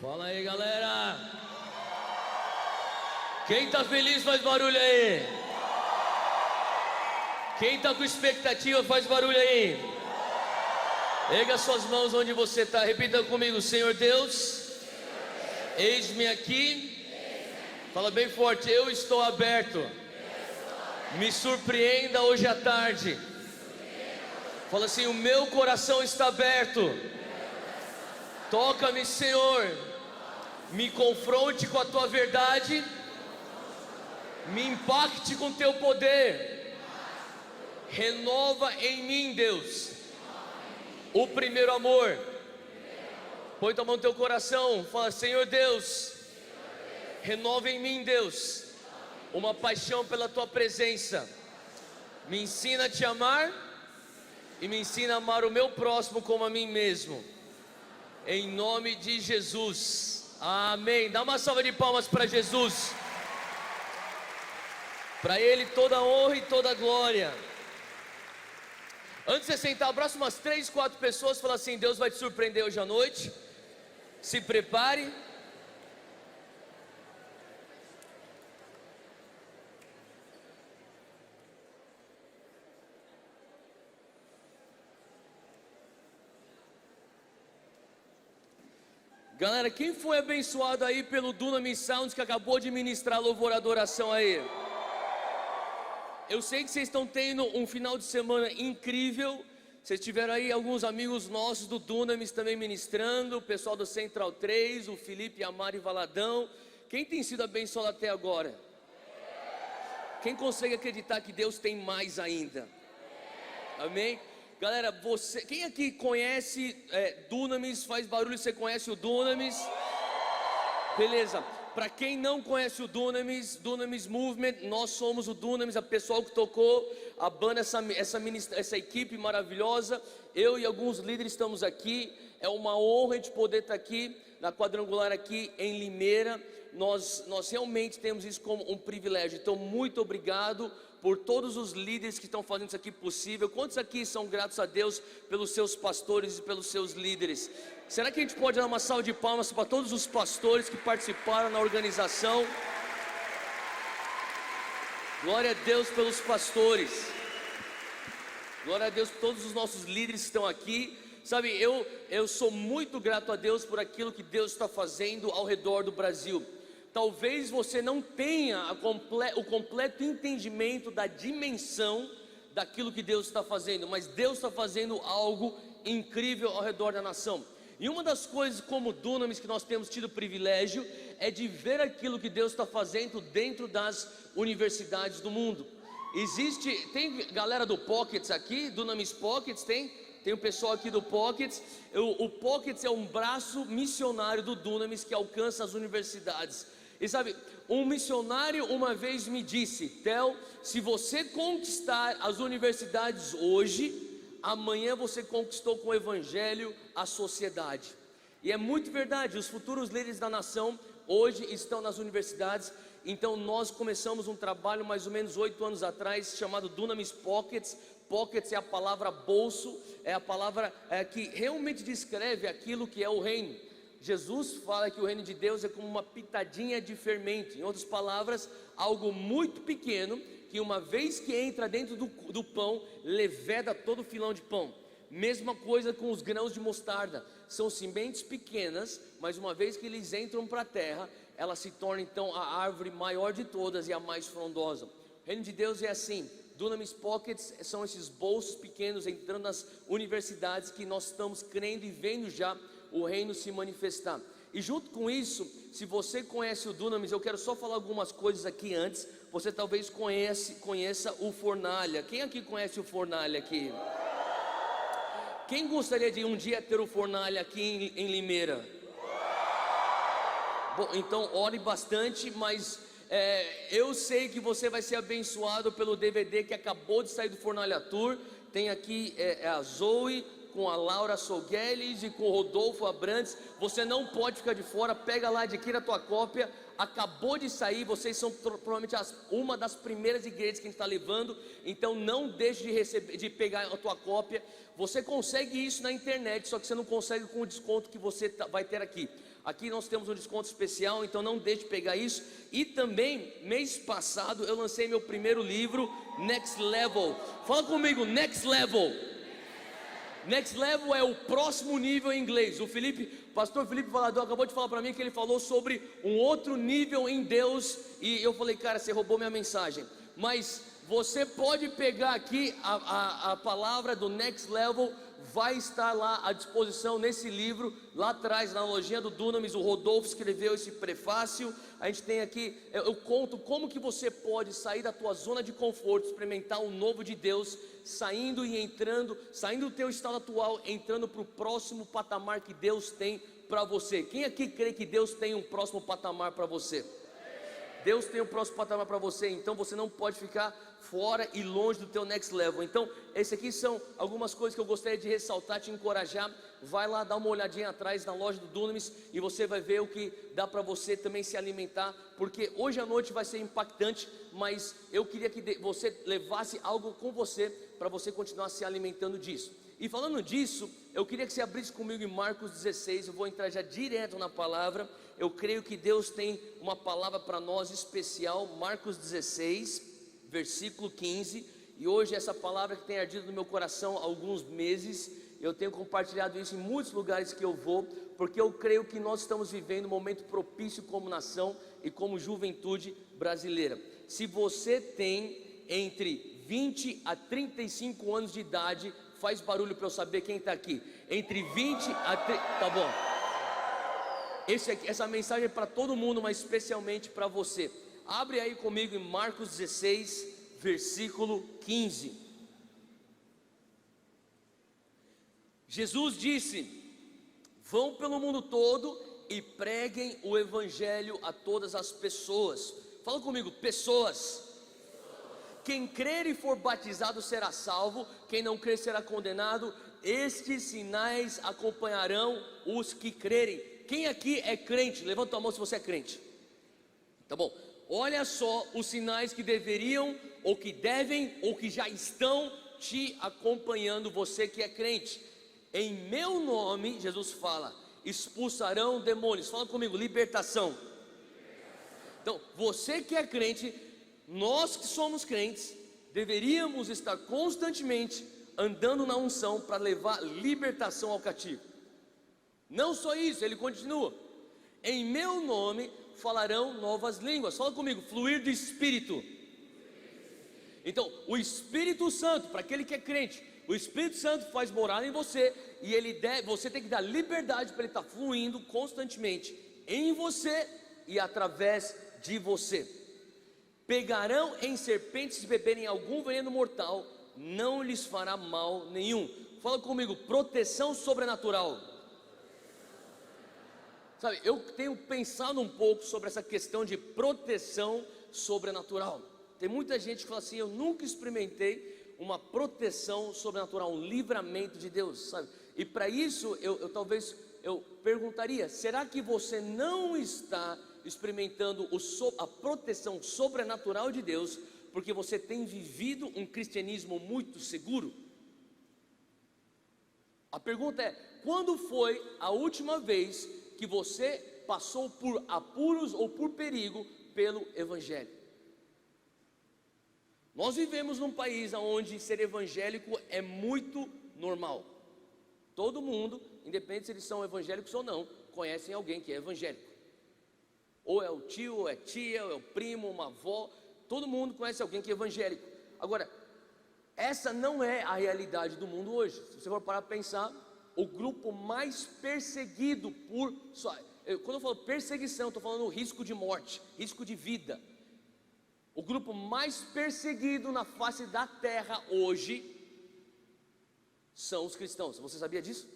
Fala aí, galera. Quem tá feliz faz barulho aí. Quem tá com expectativa faz barulho aí. Erga suas mãos onde você está. Repita comigo: Senhor Deus, eis-me aqui. Fala bem forte: eu estou aberto. Me surpreenda hoje à tarde. Fala assim: o meu coração está aberto. Toca-me, Senhor. Me confronte com a tua verdade. Me impacte com teu poder. Renova em mim, Deus, o primeiro amor. Põe tua mão no teu coração. Fala: Senhor Deus, renova em mim, Deus, uma paixão pela tua presença. Me ensina a te amar e me ensina a amar o meu próximo como a mim mesmo. Em nome de Jesus, amém. Dá uma salva de palmas para Jesus. Para Ele toda a honra e toda a glória. Antes de você sentar, abraça umas 3, 4 pessoas. Fala assim: Deus vai te surpreender hoje à noite. Se prepare. Galera, quem foi abençoado aí pelo Dunamis Sounds que acabou de ministrar louvor e adoração aí? Eu sei que vocês estão tendo um final de semana incrível. Vocês tiveram aí alguns amigos nossos do Dunamis também ministrando, o pessoal do Central 3, o Felipe, a Mari Valadão. Quem tem sido abençoado até agora? Quem consegue acreditar que Deus tem mais ainda? Amém? Galera, quem aqui conhece Dunamis? Faz barulho, você conhece o Dunamis? Beleza. Para quem não conhece o Dunamis Movement, nós somos o Dunamis, a pessoal que tocou a banda, essa equipe maravilhosa. Eu e alguns líderes estamos aqui. É uma honra de poder estar aqui na Quadrangular aqui em Limeira. Nós realmente temos isso como um privilégio. Então, muito obrigado por todos os líderes que estão fazendo isso aqui possível. Quantos aqui são gratos a Deus pelos seus pastores e pelos seus líderes? Será que a gente pode dar uma salva de palmas para todos os pastores que participaram na organização? Glória a Deus pelos pastores. Glória a Deus por todos os nossos líderes que estão aqui. Sabe, eu sou muito grato a Deus por aquilo que Deus está fazendo ao redor do Brasil. Talvez você não tenha o completo entendimento da dimensão daquilo que Deus está fazendo, mas Deus está fazendo algo incrível ao redor da nação. E uma das coisas como Dunamis que nós temos tido o privilégio é de ver aquilo que Deus está fazendo dentro das universidades do mundo. Tem galera do Pockets aqui, Dunamis Pockets, tem o pessoal aqui do Pockets. O Pockets é um braço missionário do Dunamis que alcança as universidades. E sabe, um missionário uma vez me disse: Theo, se você conquistar as universidades hoje, amanhã você conquistou com o evangelho a sociedade. E é muito verdade, os futuros líderes da nação hoje estão nas universidades. Então nós começamos um trabalho mais ou menos 8 anos atrás, chamado Dunamis Pockets. Pockets é a palavra bolso, é a palavra que realmente descreve aquilo que é o reino. Jesus fala que o reino de Deus é como uma pitadinha de fermento. Em outras palavras, algo muito pequeno, que uma vez que entra dentro do pão, leveda todo o filão de pão. Mesma coisa com os grãos de mostarda. São sementes pequenas, mas uma vez que eles entram para a terra, ela se torna então a árvore maior de todas e a mais frondosa. O reino de Deus é assim. Dunamis Pockets são esses bolsos pequenos entrando nas universidades que nós estamos crendo e vendo já o reino se manifestar. E junto com isso, se você conhece o Dunamis, eu quero só falar algumas coisas aqui antes. Você talvez conheça o Fornalha. Quem aqui conhece o Fornalha aqui? Quem gostaria de um dia ter o Fornalha aqui em Limeira? Bom, então ore bastante, mas eu sei que você vai ser abençoado pelo DVD que acabou de sair do Fornalha Tour. Tem aqui a Zoe com a Laura Sogueles e com o Rodolfo Abrantes. Você não pode ficar de fora. Pega lá, adquira a tua cópia. Acabou de sair, vocês são provavelmente uma das primeiras igrejas que a gente está levando. Então não deixe de pegar a tua cópia. Você consegue isso na internet, só que você não consegue com o desconto que você vai ter aqui. Aqui nós temos um desconto especial, então não deixe de pegar isso. E também, mês passado, eu lancei meu primeiro livro, Next Level. Fala comigo, Next Level. Next Level é o próximo nível em inglês. O pastor Felipe Valadão acabou de falar para mim que ele falou sobre um outro nível em Deus. E eu falei, cara, você roubou minha mensagem. Mas você pode pegar aqui a palavra do Next Level, vai estar lá à disposição nesse livro, lá atrás, na lojinha do Dunamis. O Rodolfo escreveu esse prefácio. A gente tem aqui, eu conto como que você pode sair da tua zona de conforto, experimentar o novo de Deus, saindo e entrando, saindo do teu estado atual, entrando para o próximo patamar que Deus tem para você. Quem aqui crê que Deus tem um próximo patamar para você? Deus tem um próximo patamar para você, então você não pode ficar fora e longe do teu next level. Então, esse aqui são algumas coisas que eu gostaria de ressaltar, te encorajar. Vai lá, dá uma olhadinha atrás na loja do Dunamis e você vai ver o que dá para você também se alimentar, porque hoje à noite vai ser impactante, mas eu queria que você levasse algo com você, para você continuar se alimentando disso. E falando disso, eu queria que você abrisse comigo em Marcos 16, eu vou entrar já direto na palavra. Eu creio que Deus tem uma palavra para nós especial. Marcos 16, versículo 15. E hoje essa palavra que tem ardido no meu coração há alguns meses, eu tenho compartilhado isso em muitos lugares que eu vou, porque eu creio que nós estamos vivendo um momento propício como nação e como juventude brasileira. Se você tem entre 20 a 35 anos de idade, faz barulho para eu saber quem está aqui. Entre 20 a 30, tá bom. Essa mensagem é para todo mundo, mas especialmente para você. Abre aí comigo em Marcos 16, versículo 15. Jesus disse: vão pelo mundo todo e preguem o evangelho a todas as pessoas. Fala comigo, pessoas. Quem crer e for batizado será salvo, quem não crer será condenado. Estes sinais acompanharão os que crerem. Quem aqui é crente? Levanta a mão se você é crente. Tá bom. Olha só os sinais que deveriam, ou que devem, ou que já estão te acompanhando, você que é crente. Em meu nome, Jesus fala, expulsarão demônios. Fala comigo, libertação. Então, você que é crente, nós que somos crentes, deveríamos estar constantemente andando na unção para levar libertação ao cativo. Não só isso, ele continua: em meu nome falarão novas línguas. Fala comigo, fluir do Espírito. Então, o Espírito Santo, para aquele que é crente, o Espírito Santo faz morada em você, e você tem que dar liberdade para ele estar fluindo constantemente em você e através de você. Pegarão em serpentes e beberem algum veneno mortal, não lhes fará mal nenhum. Fala comigo, proteção sobrenatural. Sabe, eu tenho pensado um pouco sobre essa questão de proteção sobrenatural. Tem muita gente que fala assim: eu nunca experimentei uma proteção sobrenatural, um livramento de Deus, sabe? E para isso, talvez eu perguntaria: será que você não está experimentando a proteção sobrenatural de Deus, porque você tem vivido um cristianismo muito seguro? A pergunta é: quando foi a última vez que você passou por apuros ou por perigo pelo Evangelho? Nós vivemos num país onde ser evangélico é muito normal. Todo mundo, independente se eles são evangélicos ou não, conhecem alguém que é evangélico. Ou é o tio, ou é tia, ou é o primo, uma avó. Todo mundo conhece alguém que é evangélico. Agora, essa não é a realidade do mundo hoje. Se você for parar para pensar, o grupo mais perseguido quando eu falo perseguição, estou falando risco de morte, risco de vida. O grupo mais perseguido na face da terra hoje são os cristãos. Você sabia disso?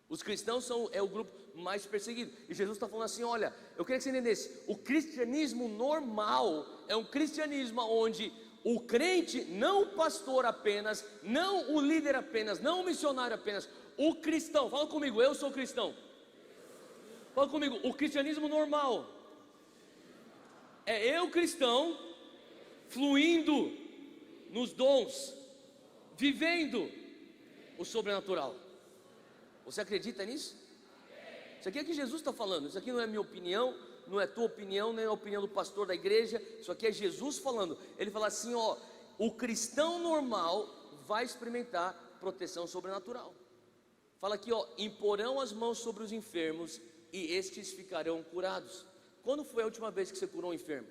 Os cristãos é o grupo mais perseguido. E Jesus está falando assim: olha, eu queria que você entendesse, o cristianismo normal é um cristianismo onde o crente, não o pastor apenas, não o líder apenas, não o missionário apenas, o cristão. Fala comigo, eu sou cristão. Fala comigo, o cristianismo normal é eu cristão, fluindo nos dons, vivendo o sobrenatural. Você acredita nisso? Isso aqui é que Jesus está falando. Isso aqui não é minha opinião, não é tua opinião, nem a opinião do pastor da igreja. Isso aqui é Jesus falando. Ele fala assim, ó, o cristão normal vai experimentar proteção sobrenatural. Fala aqui, ó, imporão as mãos sobre os enfermos e estes ficarão curados. Quando foi a última vez que você curou um enfermo?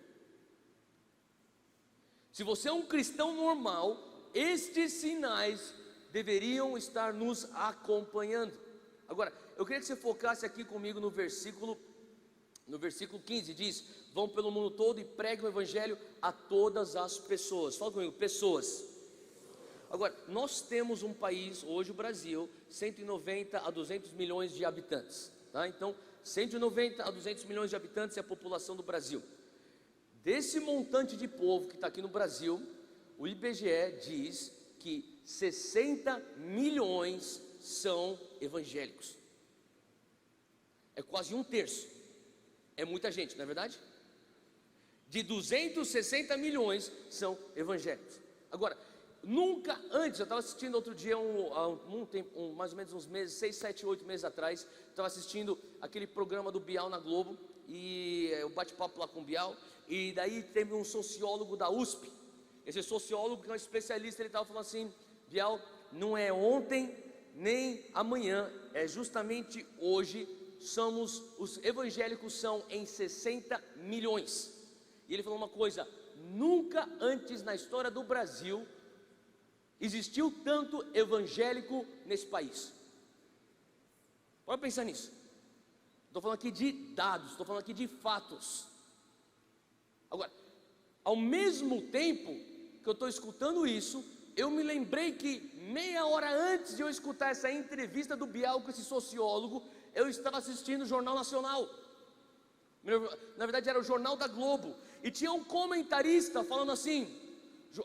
Se você é um cristão normal, estes sinais deveriam estar nos acompanhando. Agora, eu queria que você focasse aqui comigo no versículo 15, diz: vão pelo mundo todo e preguem o evangelho a todas as pessoas. Fala comigo, pessoas. Agora, nós temos um país, hoje o Brasil, 190 a 200 milhões de habitantes, tá? Então, 190 a 200 milhões de habitantes é a população do Brasil. Desse montante de povo que está aqui no Brasil, o IBGE diz que 60 milhões são evangélicos. É quase um terço. É muita gente, não é verdade? De 260 milhões são evangélicos. Agora, nunca antes, eu estava assistindo outro dia, mais ou menos uns meses, 6, 7, 8 meses atrás, estava assistindo aquele programa do Bial na Globo, e o bate-papo lá com o Bial, e daí teve um sociólogo da USP. Esse sociólogo, que é um especialista, ele estava falando assim: Bial, não é ontem nem amanhã, é justamente hoje. Os evangélicos são em 60 milhões. E ele falou uma coisa: nunca antes na história do Brasil existiu tanto evangélico nesse país. Pode pensar nisso. Estou falando aqui de dados, estou falando aqui de fatos. Agora, ao mesmo tempo que eu estou escutando isso, eu me lembrei que meia hora antes de eu escutar essa entrevista do Bial com esse sociólogo, eu estava assistindo o Jornal Nacional. Na verdade era o Jornal da Globo, e tinha um comentarista falando assim,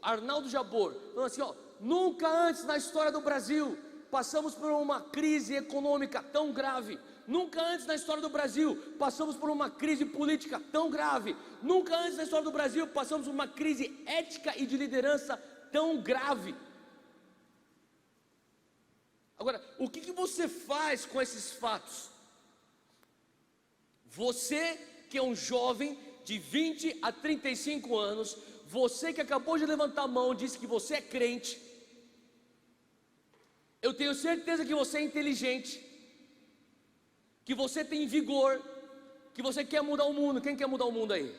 Arnaldo Jabor, falando assim, ó: nunca antes na história do Brasil passamos por uma crise econômica tão grave. Nunca antes na história do Brasil passamos por uma crise política tão grave. Nunca antes na história do Brasil passamos por uma crise ética e de liderança tão grave. Agora, o que você faz com esses fatos? Você que é um jovem de 20 a 35 anos, você que acabou de levantar a mão, disse que você é crente, eu tenho certeza que você é inteligente, que você tem vigor, que você quer mudar o mundo. Quem quer mudar o mundo aí?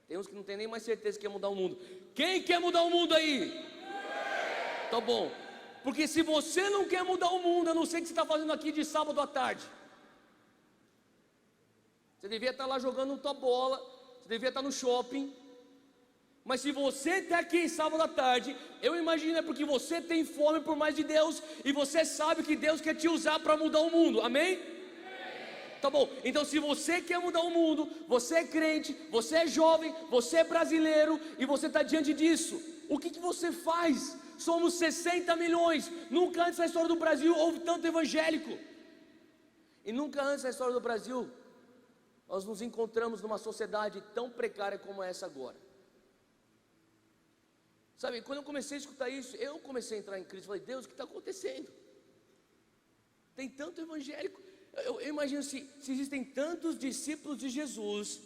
Tem uns que não tem nem mais certeza que quer mudar o mundo. Quem quer mudar o mundo aí? Tá bom. Porque se você não quer mudar o mundo, eu não sei o que você está fazendo aqui de sábado à tarde. Você devia estar lá jogando tua bola, você devia estar no shopping. Mas se você está aqui sábado à tarde, eu imagino é porque você tem fome por mais de Deus, e você sabe que Deus quer te usar para mudar o mundo, amém? Tá bom, então se você quer mudar o mundo, você é crente, você é jovem, você é brasileiro, e você está diante disso, o que você faz? Somos 60 milhões, nunca antes na história do Brasil houve tanto evangélico, e nunca antes na história do Brasil nós nos encontramos numa sociedade tão precária como essa agora. Sabe, quando eu comecei a escutar isso, eu comecei a entrar em crise. Falei: Deus, o que está acontecendo? Tem tanto evangélico. Eu imagino se existem tantos discípulos de Jesus,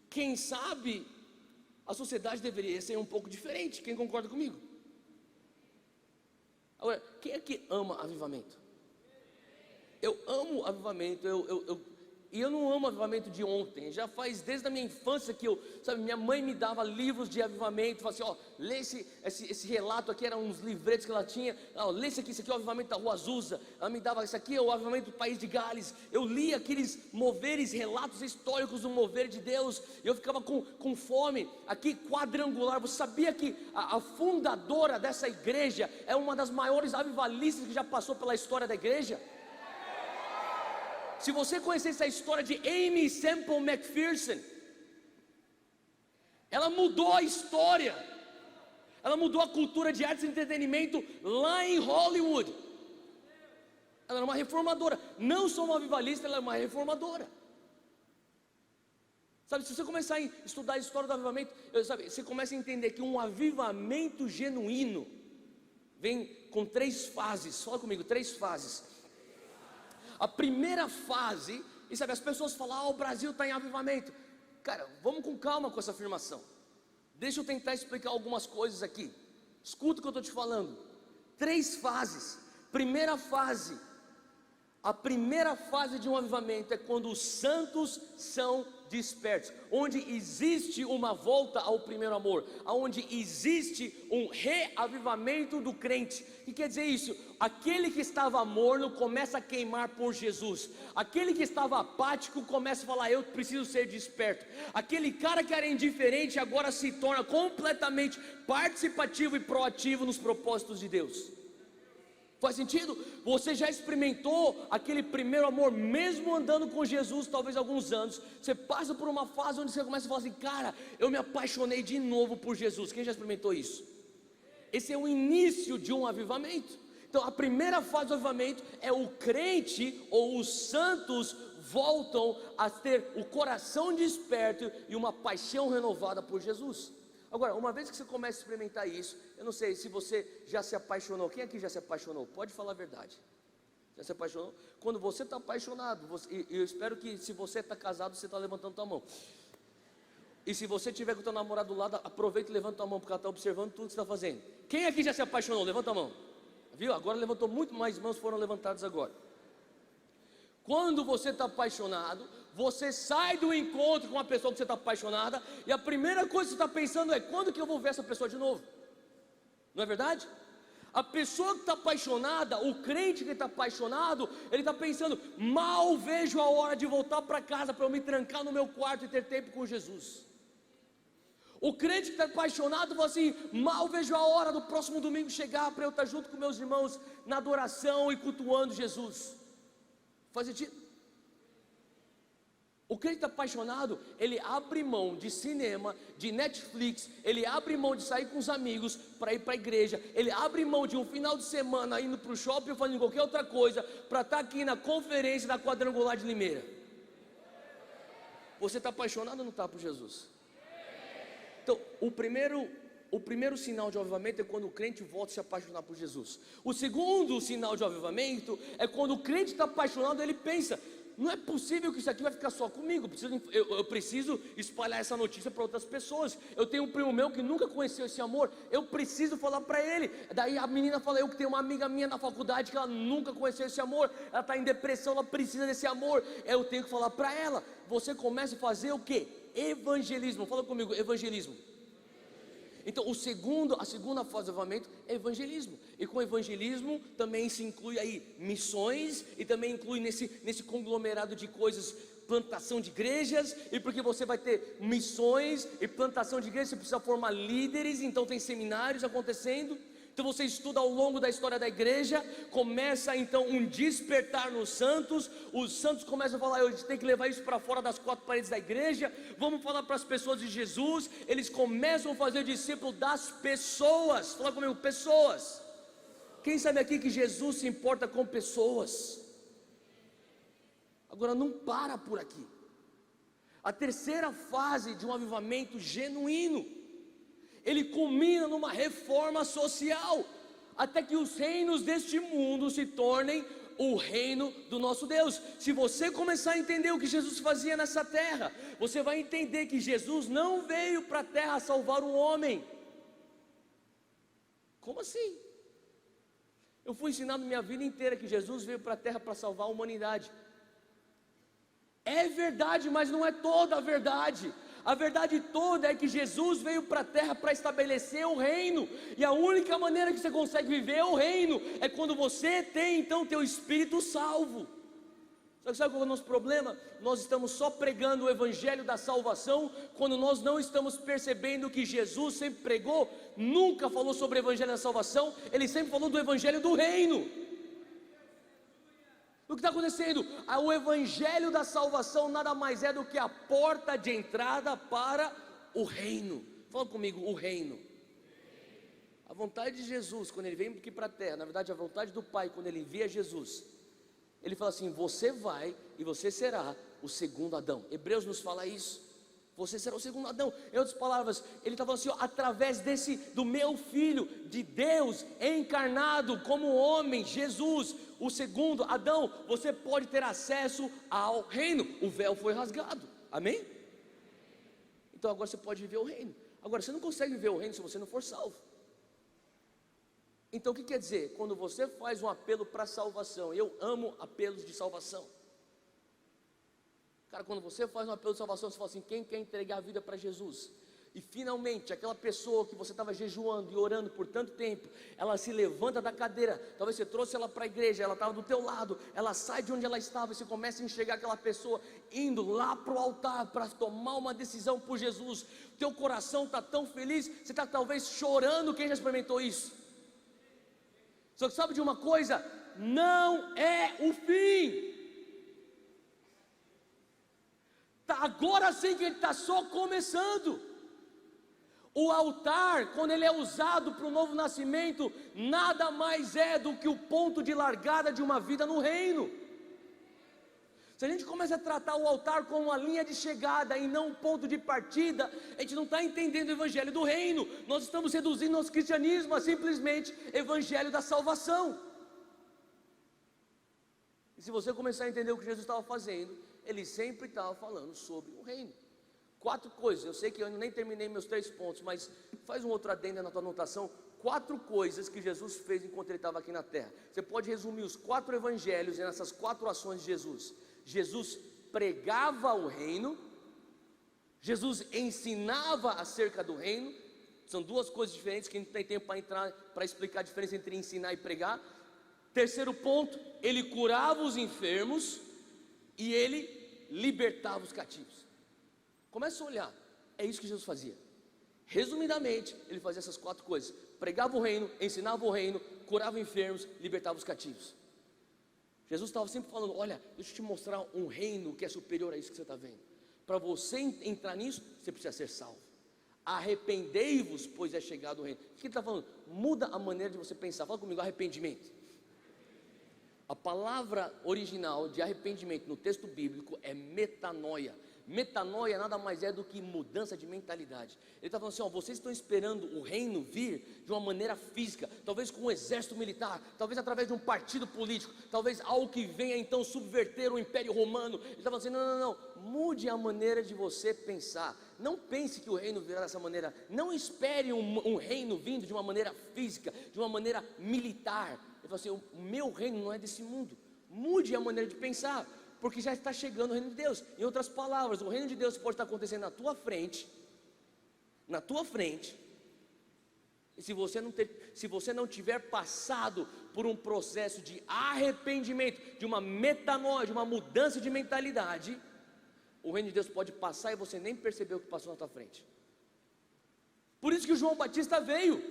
quem sabe a sociedade deveria ser um pouco diferente. Quem concorda comigo? Agora, quem é que ama avivamento? Eu amo avivamento. E eu não amo avivamento de ontem, já faz desde a minha infância que minha mãe me dava livros de avivamento, falava assim: ó, lê esse relato aqui, eram uns livretos que ela tinha, ó, lê isso aqui é o avivamento da Rua Azusa, ela me dava, isso aqui é o avivamento do país de Gales, eu lia aqueles moveres, relatos históricos do mover de Deus, e eu ficava com fome, aqui quadrangular. Você sabia que a fundadora dessa igreja é uma das maiores avivalistas que já passou pela história da igreja? Se você conhecesse a história de Amy Semple McPherson, ela mudou a história, ela mudou a cultura de artes e entretenimento lá em Hollywood. Ela era uma reformadora, não só uma avivalista, ela é uma reformadora. Sabe, se você começar a estudar a história do avivamento, você começa a entender que um avivamento genuíno vem com 3 fases. Fala comigo, 3 fases. A primeira fase, e sabe, as pessoas falam, o Brasil está em avivamento. Cara, vamos com calma com essa afirmação. Deixa eu tentar explicar algumas coisas aqui. Escuta o que eu estou te falando. 3 fases. Primeira fase. A primeira fase de um avivamento é quando os santos são despertos, onde existe uma volta ao primeiro amor, onde existe um reavivamento do crente. O que quer dizer isso? Aquele que estava morno começa a queimar por Jesus, aquele que estava apático começa a falar, eu preciso ser desperto, aquele cara que era indiferente agora se torna completamente participativo e proativo nos propósitos de Deus. Faz sentido? Você já experimentou aquele primeiro amor, mesmo andando com Jesus, talvez alguns anos. Você passa por uma fase onde você começa a falar assim, cara, eu me apaixonei de novo por Jesus. Quem já experimentou isso? Esse é o início de um avivamento. Então a primeira fase do avivamento é o crente ou os santos voltam a ter o coração desperto e uma paixão renovada por Jesus. Agora, uma vez que você começa a experimentar isso, eu não sei se você já se apaixonou. Quem aqui já se apaixonou? Pode falar a verdade. Já se apaixonou? Quando você está apaixonado, eu espero que se você está casado, você está levantando tua mão. E se você tiver com o teu namorado do lado, aproveita e levanta tua mão, porque ela está observando tudo que você está fazendo. Quem aqui já se apaixonou? Levanta a mão. Viu? Agora levantou muito mais mãos, foram levantadas agora. Quando você está apaixonado, você sai do encontro com uma pessoa que você está apaixonada, e a primeira coisa que você está pensando é, quando que eu vou ver essa pessoa de novo? Não é verdade? A pessoa que está apaixonada, o crente que está apaixonado, ele está pensando, mal vejo a hora de voltar para casa, para eu me trancar no meu quarto e ter tempo com Jesus. O crente que está apaixonado fala assim, mal vejo a hora do próximo domingo chegar, para eu estar junto com meus irmãos, na adoração e cultuando Jesus. Faz sentido? O crente está apaixonado, ele abre mão de cinema, de Netflix, ele abre mão de sair com os amigos para ir para a igreja, ele abre mão de um final de semana indo para o shopping ou fazendo qualquer outra coisa, para estar aqui na conferência da Quadrangular de Limeira. Você está apaixonado ou não está por Jesus? Então, o primeiro sinal de avivamento é quando o crente volta a se apaixonar por Jesus. O segundo sinal de avivamento é quando o crente está apaixonado, ele pensa, não é possível que isso aqui vai ficar só comigo, eu preciso espalhar essa notícia para outras pessoas. Eu tenho um primo meu que nunca conheceu esse amor, eu preciso falar para ele. Daí a menina fala, eu que tenho uma amiga minha na faculdade que ela nunca conheceu esse amor, ela está em depressão, ela precisa desse amor, eu tenho que falar para ela. Você começa a fazer o que? Evangelismo. Fala comigo, evangelismo. Então a segunda fase do avivamento é evangelismo. E com evangelismo também se inclui aí missões, e também inclui nesse conglomerado de coisas, plantação de igrejas. E porque você vai ter missões e plantação de igrejas, você precisa formar líderes, então tem seminários acontecendo. Então você estuda ao longo da história da igreja, começa então um despertar nos santos, os santos começam a falar, a gente tem que levar isso para fora das 4 paredes da igreja, vamos falar para as pessoas de Jesus, eles começam a fazer o discípulo das pessoas. Fala comigo, pessoas. Quem sabe aqui que Jesus se importa com pessoas? Agora não para por aqui. A terceira fase de um avivamento genuíno, ele culmina numa reforma social, até que os reinos deste mundo se tornem o reino do nosso Deus. Se você começar a entender o que Jesus fazia nessa terra, você vai entender que Jesus não veio para a terra salvar o homem. Como assim? Eu fui ensinado minha vida inteira que Jesus veio para a terra para salvar a humanidade. É verdade, mas não é toda a verdade. A verdade toda é que Jesus veio para a terra para estabelecer o reino, e a única maneira que você consegue viver o reino é quando você tem então teu espírito salvo. Só que sabe qual é o nosso problema? Nós estamos só pregando o evangelho da salvação, quando nós não estamos percebendo que Jesus sempre pregou, nunca falou sobre o evangelho da salvação, ele sempre falou do evangelho do reino. O que está acontecendo? O evangelho da salvação nada mais é do que a porta de entrada para o reino. Fala comigo, o reino. A vontade de Jesus, quando ele vem aqui para a terra, na verdade a vontade do Pai, quando ele envia Jesus, ele fala assim, você vai e você será o segundo Adão. Hebreus nos fala isso, você será o segundo Adão. Em outras palavras, ele está falando assim, através do meu Filho, de Deus encarnado como homem, Jesus, o segundo Adão, você pode ter acesso ao reino. O véu foi rasgado, amém? Então agora você pode viver o reino. Agora você não consegue viver o reino se você não for salvo. Então o que quer dizer? Quando você faz um apelo para salvação, eu amo apelos de salvação. Cara, quando você faz um apelo de salvação, você fala assim: quem quer entregar a vida para Jesus? E finalmente, aquela pessoa que você estava jejuando e orando por tanto tempo, ela se levanta da cadeira. Talvez você trouxe ela para a igreja, ela estava do teu lado, ela sai de onde ela estava, e você começa a enxergar aquela pessoa indo lá para o altar, para tomar uma decisão por Jesus. Teu coração está tão feliz, você está talvez chorando. Quem já experimentou isso? Só que sabe de uma coisa? Não é o fim. Agora sim que ele está só começando. O altar, quando ele é usado para o novo nascimento, nada mais é do que o ponto de largada de uma vida no reino. Se a gente começa a tratar o altar como uma linha de chegada e não um ponto de partida, a gente não está entendendo o evangelho do reino. Nós estamos reduzindo nosso cristianismo a simplesmente evangelho da salvação. E se você começar a entender o que Jesus estava fazendo, ele sempre estava falando sobre o reino. 4 coisas, eu sei que eu ainda nem terminei meus 3 pontos, mas faz um outro adendo na tua anotação. 4 coisas que Jesus fez enquanto ele estava aqui na terra. Você pode resumir os 4 evangelhos nessas 4 ações de Jesus. Jesus pregava o reino, Jesus ensinava acerca do reino. São 2 coisas diferentes que a gente não tem tempo para entrar, para explicar a diferença entre ensinar e pregar. Terceiro ponto, ele curava os enfermos e ele libertava os cativos. Começa a olhar, é isso que Jesus fazia. Resumidamente, ele fazia essas 4 coisas: pregava o reino, ensinava o reino, curava enfermos, libertava os cativos. Jesus estava sempre falando: olha, deixa eu te mostrar um reino que é superior a isso que você está vendo. Para você entrar nisso, você precisa ser salvo. Arrependei-vos, pois é chegado o reino. O que ele está falando? Muda a maneira de você pensar. Fala comigo: arrependimento. A palavra original de arrependimento no texto bíblico é metanoia. Metanoia nada mais é do que mudança de mentalidade. Ele está falando assim: ó, vocês estão esperando o reino vir de uma maneira física, talvez com um exército militar, talvez através de um partido político, talvez algo que venha então subverter o império romano. Ele está falando assim: não, mude a maneira de você pensar. Não pense que o reino virá dessa maneira. Não espere um reino vindo de uma maneira física, de uma maneira militar. Ele fala assim: o meu reino não é desse mundo. Mude a maneira de pensar, porque já está chegando o reino de Deus. Em outras palavras, o reino de Deus pode estar acontecendo na tua frente, e se você não tiver passado por um processo de arrependimento, de uma metanoia, de uma mudança de mentalidade, o reino de Deus pode passar e você nem percebeu o que passou na tua frente. Por isso que o João Batista veio.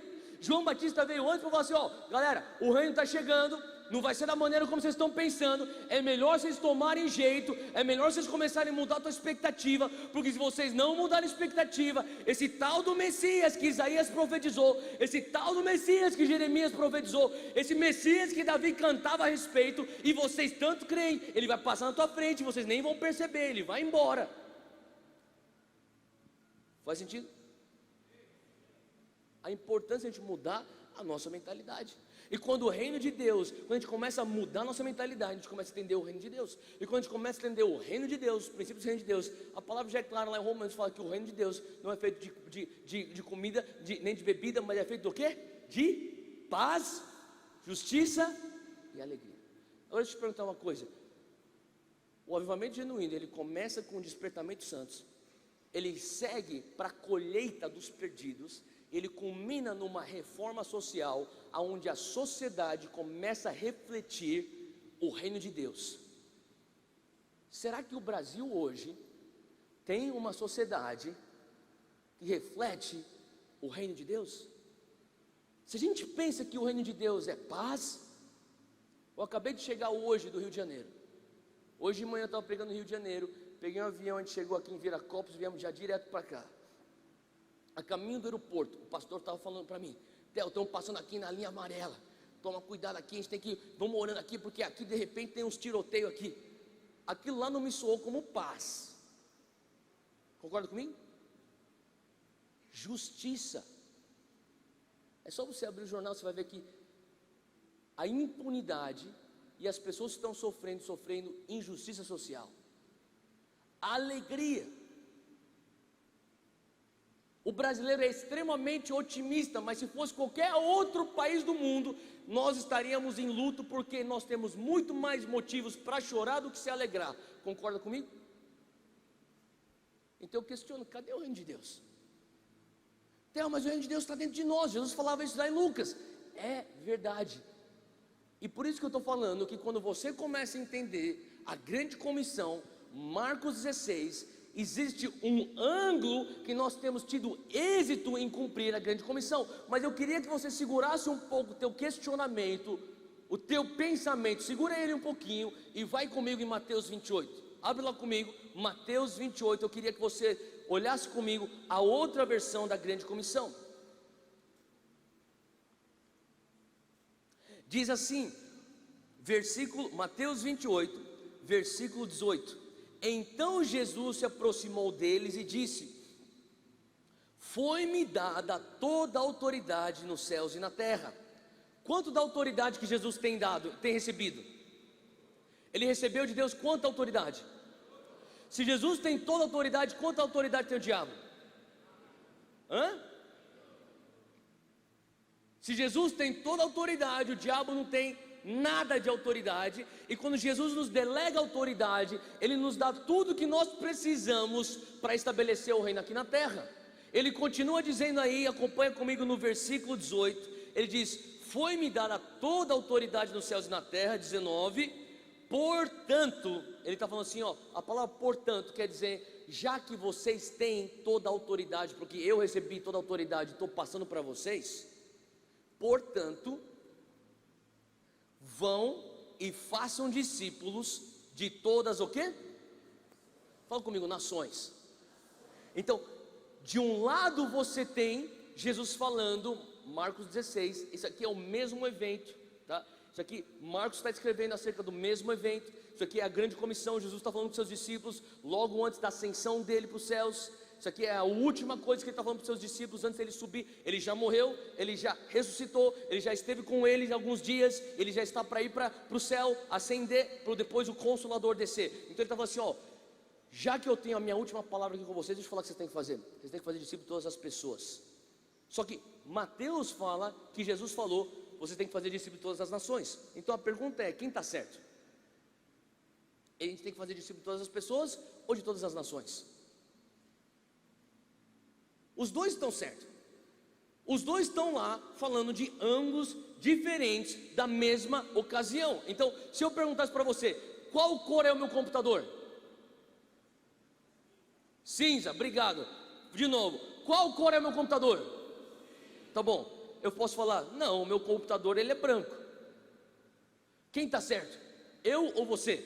João Batista veio antes para falar assim: ó, galera, o reino está chegando, não vai ser da maneira como vocês estão pensando, é melhor vocês tomarem jeito, é melhor vocês começarem a mudar a tua expectativa, porque se vocês não mudarem a expectativa, esse tal do Messias que Isaías profetizou, esse tal do Messias que Jeremias profetizou, esse Messias que Davi cantava a respeito, e vocês tanto creem, ele vai passar na tua frente, vocês nem vão perceber, ele vai embora. Faz sentido? A importância de a gente mudar a nossa mentalidade. E quando o reino de Deus, quando a gente começa a mudar a nossa mentalidade, a gente começa a entender o reino de Deus. E quando a gente começa a entender o reino de Deus, os princípios do reino de Deus, a palavra já é clara lá em Romanos, fala que o reino de Deus não é feito de comida, nem de bebida, mas é feito do quê? De paz, justiça e alegria. Agora deixa eu te perguntar uma coisa. O avivamento genuíno, ele começa com o despertamento santos, ele segue para a colheita dos perdidos, ele culmina numa reforma social, onde a sociedade começa a refletir o reino de Deus. Será que o Brasil hoje tem uma sociedade que reflete o reino de Deus? Se a gente pensa que o reino de Deus é paz, eu acabei de chegar hoje do Rio de Janeiro. Hoje de manhã eu estava pregando no Rio de Janeiro, peguei um avião, a gente chegou aqui em Viracopos, viemos já direto para cá. A caminho do aeroporto, o pastor estava falando para mim: Theo, estamos passando aqui na linha amarela, toma cuidado aqui, a gente tem que, vamos orando aqui, porque aqui de repente tem uns tiroteios aqui. Aquilo lá não me soou como paz. Concorda comigo? Justiça. É só você abrir o jornal, você vai ver que a impunidade e as pessoas que estão sofrendo injustiça social. Alegria. O brasileiro é extremamente otimista, mas se fosse qualquer outro país do mundo, nós estaríamos em luto, porque nós temos muito mais motivos para chorar do que se alegrar. Concorda comigo? Então eu questiono, cadê o reino de Deus? Mas o reino de Deus está dentro de nós. Jesus falava isso lá em Lucas. É verdade. E por isso que eu estou falando que quando você começa a entender a grande comissão, Marcos 16, existe um ângulo que nós temos tido êxito em cumprir a grande comissão. Mas eu queria que você segurasse um pouco o teu questionamento, o teu pensamento, segura ele um pouquinho e vai comigo em Mateus 28. Abre lá comigo, Mateus 28. Eu queria que você olhasse comigo a outra versão da grande comissão. Diz assim, Mateus 28, versículo 18: Então Jesus se aproximou deles e disse: Foi-me dada toda a autoridade nos céus e na terra. Quanto da autoridade que Jesus tem recebido? Ele recebeu de Deus quanta autoridade? Se Jesus tem toda a autoridade, quanta autoridade tem o diabo? Se Jesus tem toda a autoridade, o diabo não tem nada de autoridade. E quando Jesus nos delega autoridade, Ele nos dá tudo que nós precisamos para estabelecer o reino aqui na terra. Ele continua dizendo aí, acompanha comigo no versículo 18. Ele diz: Foi-me dada toda a autoridade nos céus e na terra. 19. Portanto, ele está falando assim, a palavra portanto quer dizer, já que vocês têm toda a autoridade, porque eu recebi toda a autoridade, estou passando para vocês, portanto, vão e façam discípulos de todas o quê? Fala comigo, nações. Então, de um lado você tem Jesus falando, Marcos 16, isso aqui é o mesmo evento, tá? Isso aqui, Marcos está escrevendo acerca do mesmo evento. Isso aqui é a grande comissão. Jesus está falando com seus discípulos logo antes da ascensão dele para os céus. Isso aqui é a última coisa que ele está falando para os seus discípulos antes dele subir. Ele já morreu, ele já ressuscitou, ele já esteve com eles alguns dias, ele já está para ir para o céu, ascender, para depois o Consolador descer. Então ele está falando assim, já que eu tenho a minha última palavra aqui com vocês, deixa eu falar o que vocês têm que fazer. Vocês têm que fazer discípulos de todas as pessoas. Só que Mateus fala que Jesus falou: você tem que fazer discípulo de todas as nações. Então a pergunta é, quem está certo? A gente tem que fazer discípulo de todas as pessoas ou de todas as nações? Os dois estão certos. Os dois estão lá falando de ângulos diferentes da mesma ocasião. Então, se eu perguntasse para você, qual cor é o meu computador? Cinza, obrigado. De novo, qual cor é o meu computador? Tá bom. Eu posso falar, não, o meu computador ele é branco. Quem está certo? Eu ou você?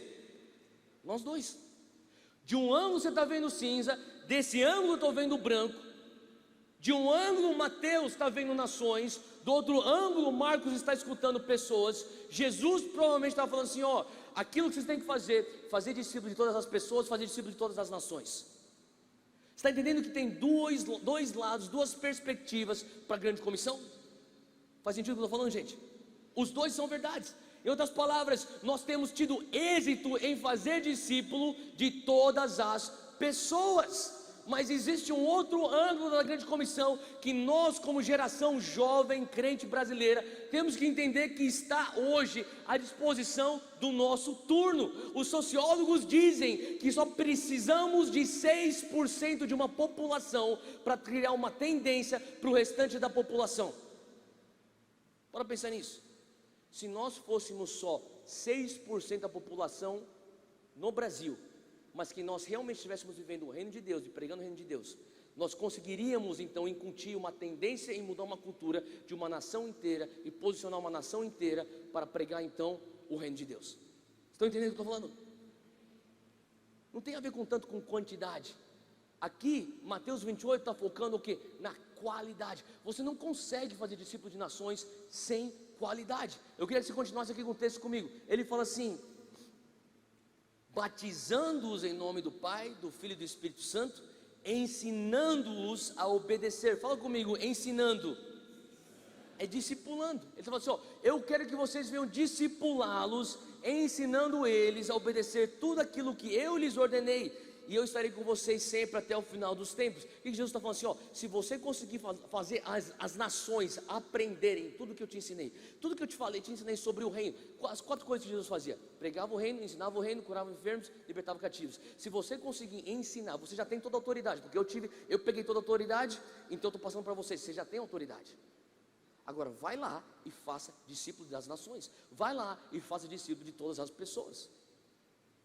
Nós dois. De um ângulo você está vendo cinza, desse ângulo eu estou vendo branco. De um ângulo Mateus está vendo nações, do outro ângulo Marcos está escutando pessoas. Jesus provavelmente está falando assim, aquilo que vocês têm que fazer discípulo de todas as pessoas, fazer discípulo de todas as nações. Você está entendendo que tem dois lados, duas perspectivas para a grande comissão? Faz sentido o que eu estou falando, gente? Os dois são verdades. Em outras palavras, nós temos tido êxito em fazer discípulo de todas as pessoas. Mas existe um outro ângulo da grande comissão que nós, como geração jovem, crente brasileira, temos que entender que está hoje à disposição do nosso turno. Os sociólogos dizem que só precisamos de 6% de uma população para criar uma tendência para o restante da população. Bora pensar nisso. Se nós fôssemos só 6% da população no Brasil, mas que nós realmente estivéssemos vivendo o reino de Deus e pregando o reino de Deus, nós conseguiríamos então incutir uma tendência em mudar uma cultura de uma nação inteira e posicionar uma nação inteira para pregar então o reino de Deus. Estão entendendo o que eu estou falando? Não tem a ver tanto com quantidade. Aqui, Mateus 28 está focando o quê? Na qualidade. Você não consegue fazer discípulo de nações sem qualidade. Eu queria que você continuasse aqui com o texto comigo. Ele fala assim: batizando-os em nome do Pai, do Filho e do Espírito Santo, ensinando-os a obedecer. Fala comigo, ensinando. É discipulando. Ele está falando assim, eu quero que vocês venham discipulá-los ensinando eles a obedecer tudo aquilo que eu lhes ordenei, e eu estarei com vocês sempre até o final dos tempos. E Jesus está falando assim, ó, se você conseguir fazer as nações aprenderem tudo que eu te ensinei, tudo que eu te falei, te ensinei sobre o reino, as 4 coisas que Jesus fazia: pregava o reino, ensinava o reino, curava enfermos, libertava cativos. Se você conseguir ensinar, você já tem toda a autoridade, porque eu peguei toda a autoridade, então eu estou passando para vocês, você já tem autoridade. Agora vai lá e faça discípulo das nações, vai lá e faça discípulo de todas as pessoas.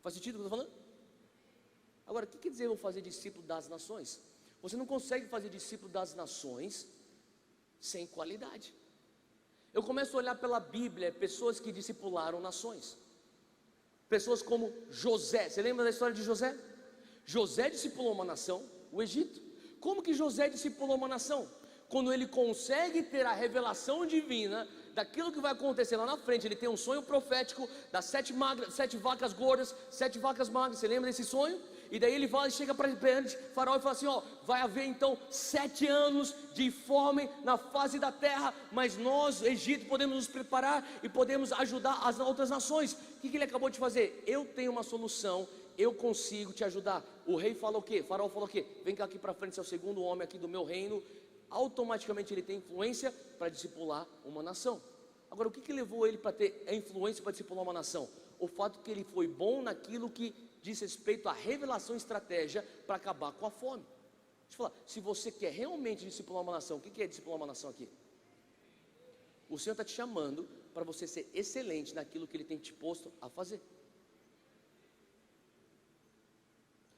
Faz sentido o que eu estou falando? Agora, o que quer dizer eu fazer discípulo das nações? Você não consegue fazer discípulo das nações sem qualidade. Eu começo a olhar pela Bíblia pessoas que discipularam nações, pessoas como José. Você lembra da história de José? José discipulou uma nação, o Egito. Como que José discipulou uma nação? Quando ele consegue ter a revelação divina daquilo que vai acontecer lá na frente. Ele tem um sonho profético das 7 vacas gordas, 7 vacas magras. Você lembra desse sonho? E daí ele vai e chega para Faraó e fala assim, ó, vai haver então 7 anos de fome na face da terra, mas nós, Egito, podemos nos preparar e podemos ajudar as outras nações. O que ele acabou de fazer? Eu tenho uma solução, eu consigo te ajudar. O rei falou o quê? Faraó falou o quê? Vem cá aqui para frente, você é o segundo homem aqui do meu reino. Automaticamente ele tem influência para discipular uma nação. Agora, o que levou ele para ter a influência para discipular uma nação? O fato que ele foi bom naquilo que diz respeito à revelação e estratégia para acabar com a fome. Deixa eu falar, se você quer realmente discipular uma nação, o que é discipular uma nação aqui? O Senhor está te chamando para você ser excelente naquilo que Ele tem te posto a fazer.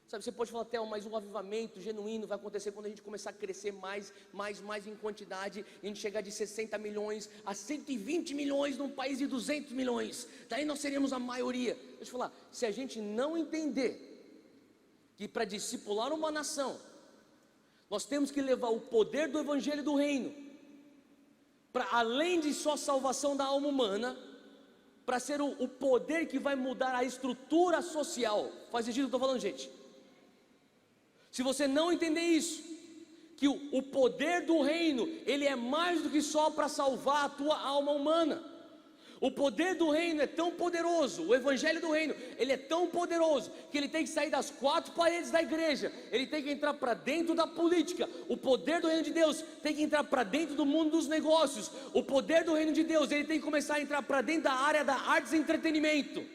Sabe, você pode falar até, mas um avivamento genuíno vai acontecer quando a gente começar a crescer mais em quantidade, e a gente chegar de 60 milhões a 120 milhões num país de 200 milhões, daí nós seríamos a maioria. Deixa eu falar, se a gente não entender que para discipular uma nação, nós temos que levar o poder do evangelho do reino, para além de só salvação da alma humana, para ser o poder que vai mudar a estrutura social. Faz sentido o que eu estou falando, gente? Se você não entender isso, que o poder do reino, ele é mais do que só para salvar a tua alma humana. O poder do reino é tão poderoso, o evangelho do reino, ele é tão poderoso, que ele tem que sair das 4 paredes da igreja, ele tem que entrar para dentro da política. O poder do reino de Deus tem que entrar para dentro do mundo dos negócios. O poder do reino de Deus, ele tem que começar a entrar para dentro da área da artes e entretenimento.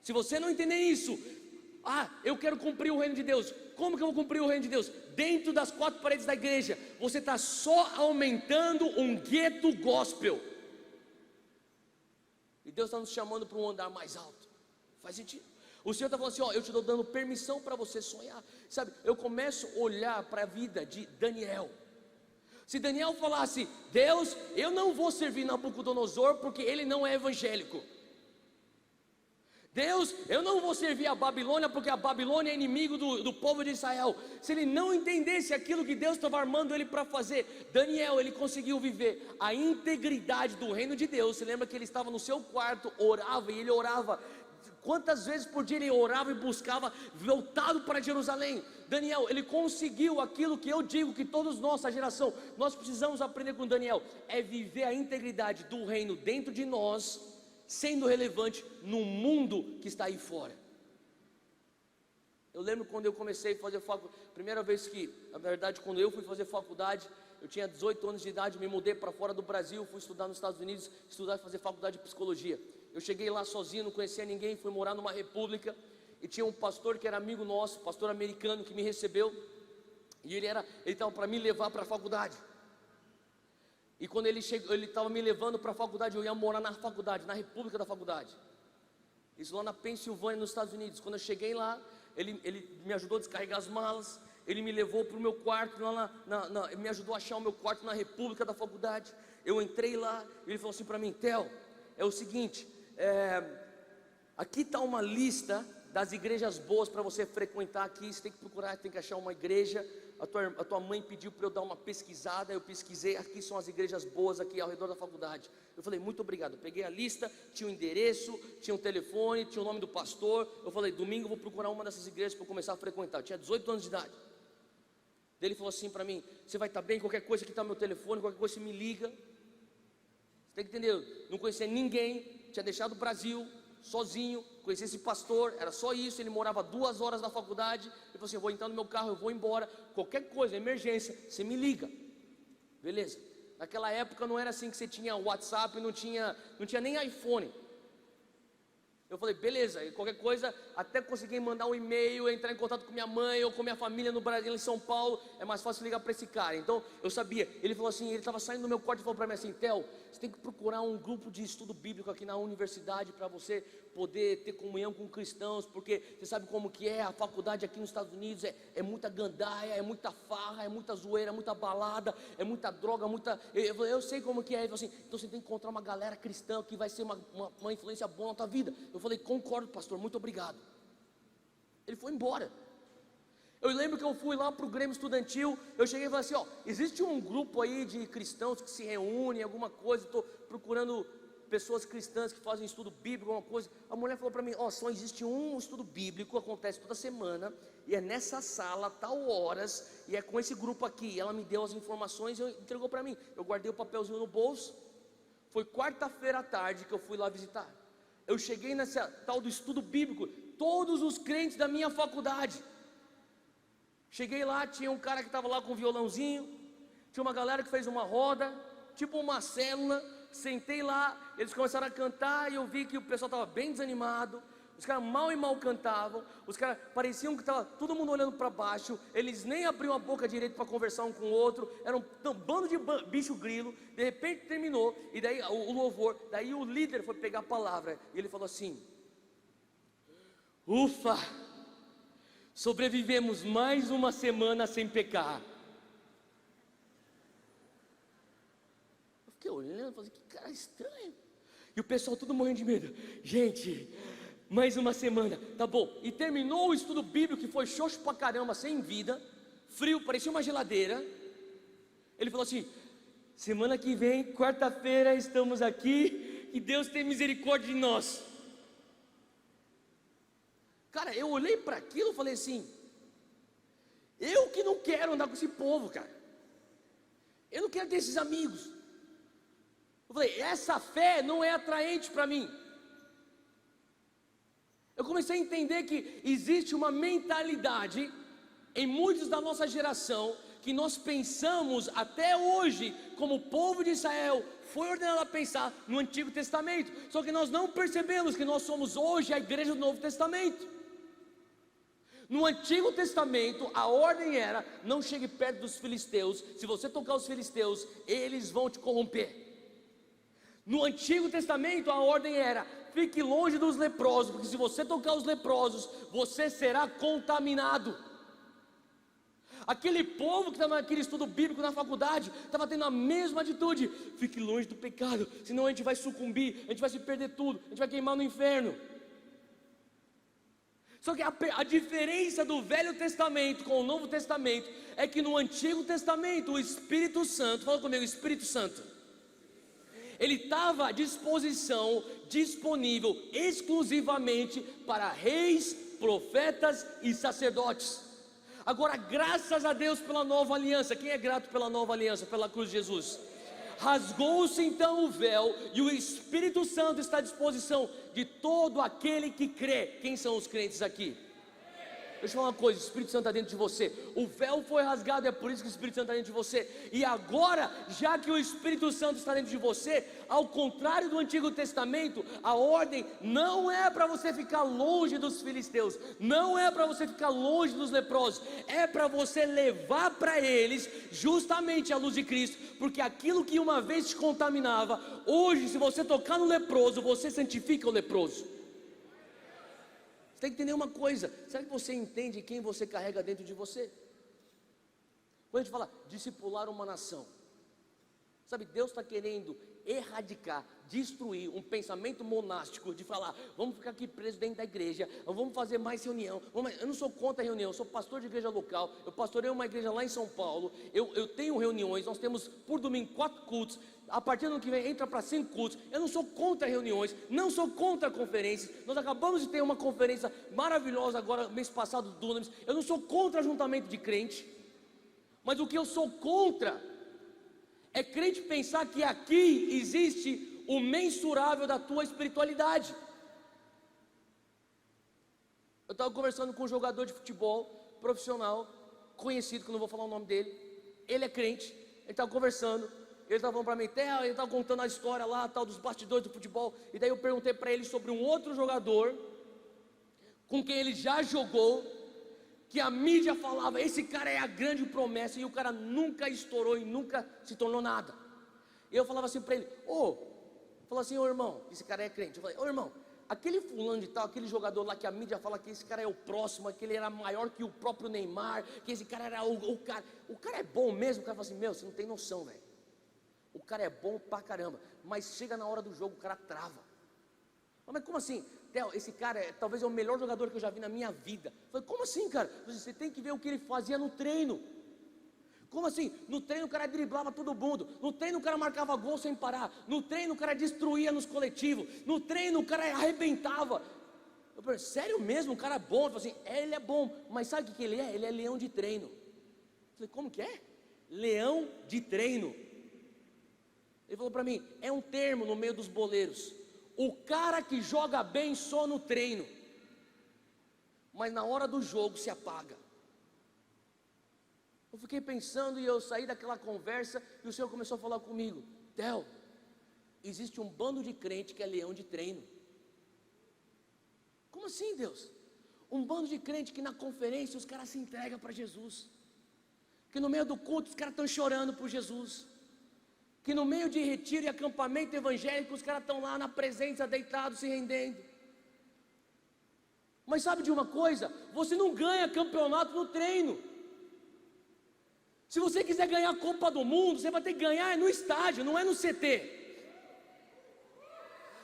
Se você não entender isso, eu quero cumprir o reino de Deus. Como que eu vou cumprir o reino de Deus? Dentro das 4 paredes da igreja. Você está só aumentando um gueto gospel. E Deus está nos chamando para um andar mais alto. Faz sentido? O Senhor está falando assim, eu te estou dando permissão para você sonhar. Sabe, eu começo a olhar para a vida de Daniel. Se Daniel falasse, Deus, eu não vou servir Nabucodonosor porque ele não é evangélico. Deus, eu não vou servir a Babilônia porque a Babilônia é inimigo do povo de Israel. Se ele não entendesse aquilo que Deus estava armando ele para fazer, Daniel, ele conseguiu viver a integridade do reino de Deus. Você lembra que ele estava no seu quarto, orava, e ele orava, quantas vezes por dia ele orava e buscava, voltado para Jerusalém. Daniel, ele conseguiu aquilo que eu digo que todos nós, a geração, nós precisamos aprender com Daniel, é viver a integridade do reino dentro de nós, sendo relevante no mundo que está aí fora. Eu lembro quando eu comecei a fazer faculdade, primeira vez que, na verdade, quando eu fui fazer faculdade, eu tinha 18 anos de idade, me mudei para fora do Brasil, fui estudar nos Estados Unidos, estudar e fazer faculdade de psicologia. Eu cheguei lá sozinho, não conhecia ninguém, fui morar numa república, e tinha um pastor que era amigo nosso, pastor americano, que me recebeu, e ele estava para me levar para a faculdade. E quando ele estava me levando para a faculdade, eu ia morar na faculdade, na república da faculdade. Isso lá na Pensilvânia, nos Estados Unidos. Quando eu cheguei lá, ele me ajudou a descarregar as malas, ele me levou para o meu quarto, me ajudou a achar o meu quarto na república da faculdade. Eu entrei lá, e ele falou assim para mim, Theo, é o seguinte, aqui está uma lista das igrejas boas para você frequentar aqui, você tem que procurar, tem que achar uma igreja. A tua mãe pediu para eu dar uma pesquisada, eu pesquisei, aqui são as igrejas boas aqui ao redor da faculdade. Eu falei, muito obrigado. Eu peguei a lista, tinha o endereço, tinha o telefone, tinha o nome do pastor. Eu falei, domingo eu vou procurar uma dessas igrejas para começar a frequentar. Eu tinha 18 anos de idade. Daí ele falou assim para mim, você vai estar bem, qualquer coisa, aqui está meu telefone, qualquer coisa você me liga. Você tem que entender, não conhecia ninguém, tinha deixado o Brasil, sozinho, conheci esse pastor, era só isso, ele morava 2 horas da faculdade. Ele falou assim: eu vou entrar no meu carro, eu vou embora, qualquer coisa, emergência, você me liga. Beleza. Naquela época não era assim que você tinha WhatsApp, não tinha nem iPhone. Eu falei, beleza, e qualquer coisa, até conseguir mandar um e-mail, entrar em contato com minha mãe ou com minha família no Brasil, em São Paulo, é mais fácil ligar para esse cara. Então eu sabia, ele falou assim, ele estava saindo do meu quarto e falou para mim assim: Theo, você tem que procurar um grupo de estudo bíblico aqui na universidade para você poder ter comunhão com cristãos, porque você sabe como que é a faculdade aqui nos Estados Unidos, é muita gandaia, é muita farra, é muita zoeira, é muita balada, é muita droga, eu sei como que é. Ele falou assim, então você tem que encontrar uma galera cristã que vai ser uma influência boa na tua vida. Eu falei, concordo, pastor, muito obrigado. Ele foi embora. Eu lembro que eu fui lá para o Grêmio Estudantil, eu cheguei e falei assim, existe um grupo aí de cristãos que se reúnem, alguma coisa, estou procurando pessoas cristãs que fazem estudo bíblico, alguma coisa. A mulher falou para mim, só existe um estudo bíblico, acontece toda semana, e é nessa sala, tal horas, e é com esse grupo aqui. Ela me deu as informações e entregou para mim. Eu guardei o papelzinho no bolso. Foi quarta-feira à tarde que eu fui lá visitar. Eu cheguei nessa tal do estudo bíblico, todos os crentes da minha faculdade. Cheguei lá, tinha um cara que estava lá com um violãozinho, tinha uma galera que fez uma roda, tipo uma célula. Sentei lá, eles começaram a cantar e eu vi que o pessoal estava bem desanimado. Os caras mal e mal cantavam, os caras pareciam que estava todo mundo olhando para baixo. Eles nem abriam a boca direito para conversar um com o outro, era um bando de bicho grilo. De repente terminou, e daí o louvor, daí o líder foi pegar a palavra, e ele falou assim: ufa, sobrevivemos mais uma semana sem pecar. Eu fiquei olhando, falei, que cara estranho. E o pessoal todo morrendo de medo. Gente, mais uma semana, tá bom. E terminou o estudo bíblico, que foi xoxo pra caramba, sem vida, frio, parecia uma geladeira. Ele falou assim: semana que vem, quarta-feira, estamos aqui, e Deus tem misericórdia de nós. Cara, eu olhei para aquilo e falei assim: eu que não quero andar com esse povo, cara. Eu não quero ter esses amigos. Eu falei, essa fé não é atraente para mim. Eu comecei a entender que existe uma mentalidade em muitos da nossa geração, que nós pensamos até hoje, como o povo de Israel foi ordenado a pensar no Antigo Testamento, só que nós não percebemos que nós somos hoje a igreja do Novo Testamento. No Antigo Testamento, a ordem era: não chegue perto dos filisteus, se você tocar os filisteus, eles vão te corromper. No Antigo Testamento, a ordem era: fique longe dos leprosos, porque se você tocar os leprosos, você será contaminado. Aquele povo que estava naquele estudo bíblico na faculdade, estava tendo a mesma atitude: fique longe do pecado, senão a gente vai sucumbir, a gente vai se perder tudo, a gente vai queimar no inferno. Só que a diferença do Velho Testamento com o Novo Testamento é que no Antigo Testamento o Espírito Santo, fala comigo, Espírito Santo, ele estava à disposição, disponível exclusivamente para reis, profetas e sacerdotes. Agora, graças a Deus pela nova aliança. Quem é grato pela nova aliança, pela cruz de Jesus? Rasgou-se então o véu, e o Espírito Santo está à disposição de todo aquele que crê. Quem são os crentes aqui? Deixa eu falar uma coisa, o Espírito Santo está dentro de você. O véu foi rasgado, é por isso que o Espírito Santo está dentro de você. E agora, já que o Espírito Santo está dentro de você, ao contrário do Antigo Testamento, a ordem não é para você ficar longe dos filisteus, não é para você ficar longe dos leprosos, é para você levar para eles justamente a luz de Cristo, porque aquilo que uma vez te contaminava, hoje, se você tocar no leproso, você santifica o leproso. Você tem que entender uma coisa: será que você entende quem você carrega dentro de você? Quando a gente fala discipular uma nação, sabe, Deus está querendo erradicar, destruir um pensamento monástico de falar: vamos ficar aqui preso dentro da igreja, vamos fazer mais reunião. Eu não sou contra a reunião, eu sou pastor de igreja local, eu pastorei uma igreja lá em São Paulo, eu tenho reuniões, nós temos por domingo 4 cultos, a partir do ano que vem entra para 5 cultos. Eu não sou contra reuniões, não sou contra conferências. Nós acabamos de ter uma conferência maravilhosa agora, mês passado, do Dunamis. Eu não sou contra ajuntamento de crente, mas o que eu sou contra é crente pensar que aqui existe o mensurável da tua espiritualidade. Eu estava conversando com um jogador de futebol profissional, conhecido, que eu não vou falar o nome dele. Ele é crente, ele estava conversando, ele estava falando para mim, ele estava contando a história lá, tal, dos bastidores do futebol. E daí eu perguntei para ele sobre um outro jogador, com quem ele já jogou, que a mídia falava, esse cara é a grande promessa, e o cara nunca estourou e nunca se tornou nada. E eu falava assim para ele, falou assim, ô irmão, esse cara é crente. Eu falei, ô irmão, aquele fulano de tal, aquele jogador lá que a mídia fala que esse cara é o próximo, que ele era maior que o próprio Neymar, que esse cara era o cara é bom mesmo? O cara fala assim, meu, você não tem noção, velho. O cara é bom pra caramba, mas chega na hora do jogo, o cara trava. Mas como assim? Theo, esse cara talvez é o melhor jogador que eu já vi na minha vida. Eu falei, como assim, cara? Você tem que ver o que ele fazia no treino. Como assim? No treino o cara driblava todo mundo. No treino o cara marcava gol sem parar. No treino o cara destruía nos coletivos. No treino o cara arrebentava. Eu falei, sério mesmo? Um cara bom? Eu falei assim, ele é bom. Mas sabe o que ele é? Ele é leão de treino. Eu falei, como que é? Leão de treino. Ele falou para mim, é um termo no meio dos boleiros. O cara que joga bem só no treino, mas na hora do jogo se apaga. Eu fiquei pensando e eu saí daquela conversa e o Senhor começou a falar comigo, Theo, existe um bando de crente que é leão de treino. Como assim, Deus? Um bando de crente que na conferência os caras se entregam para Jesus, que no meio do culto os caras estão chorando por Jesus, que no meio de retiro e acampamento evangélico os caras estão lá na presença, deitados, se rendendo. Mas sabe de uma coisa? Você não ganha campeonato no treino. Se você quiser ganhar a Copa do Mundo, você vai ter que ganhar no estádio, não é no CT.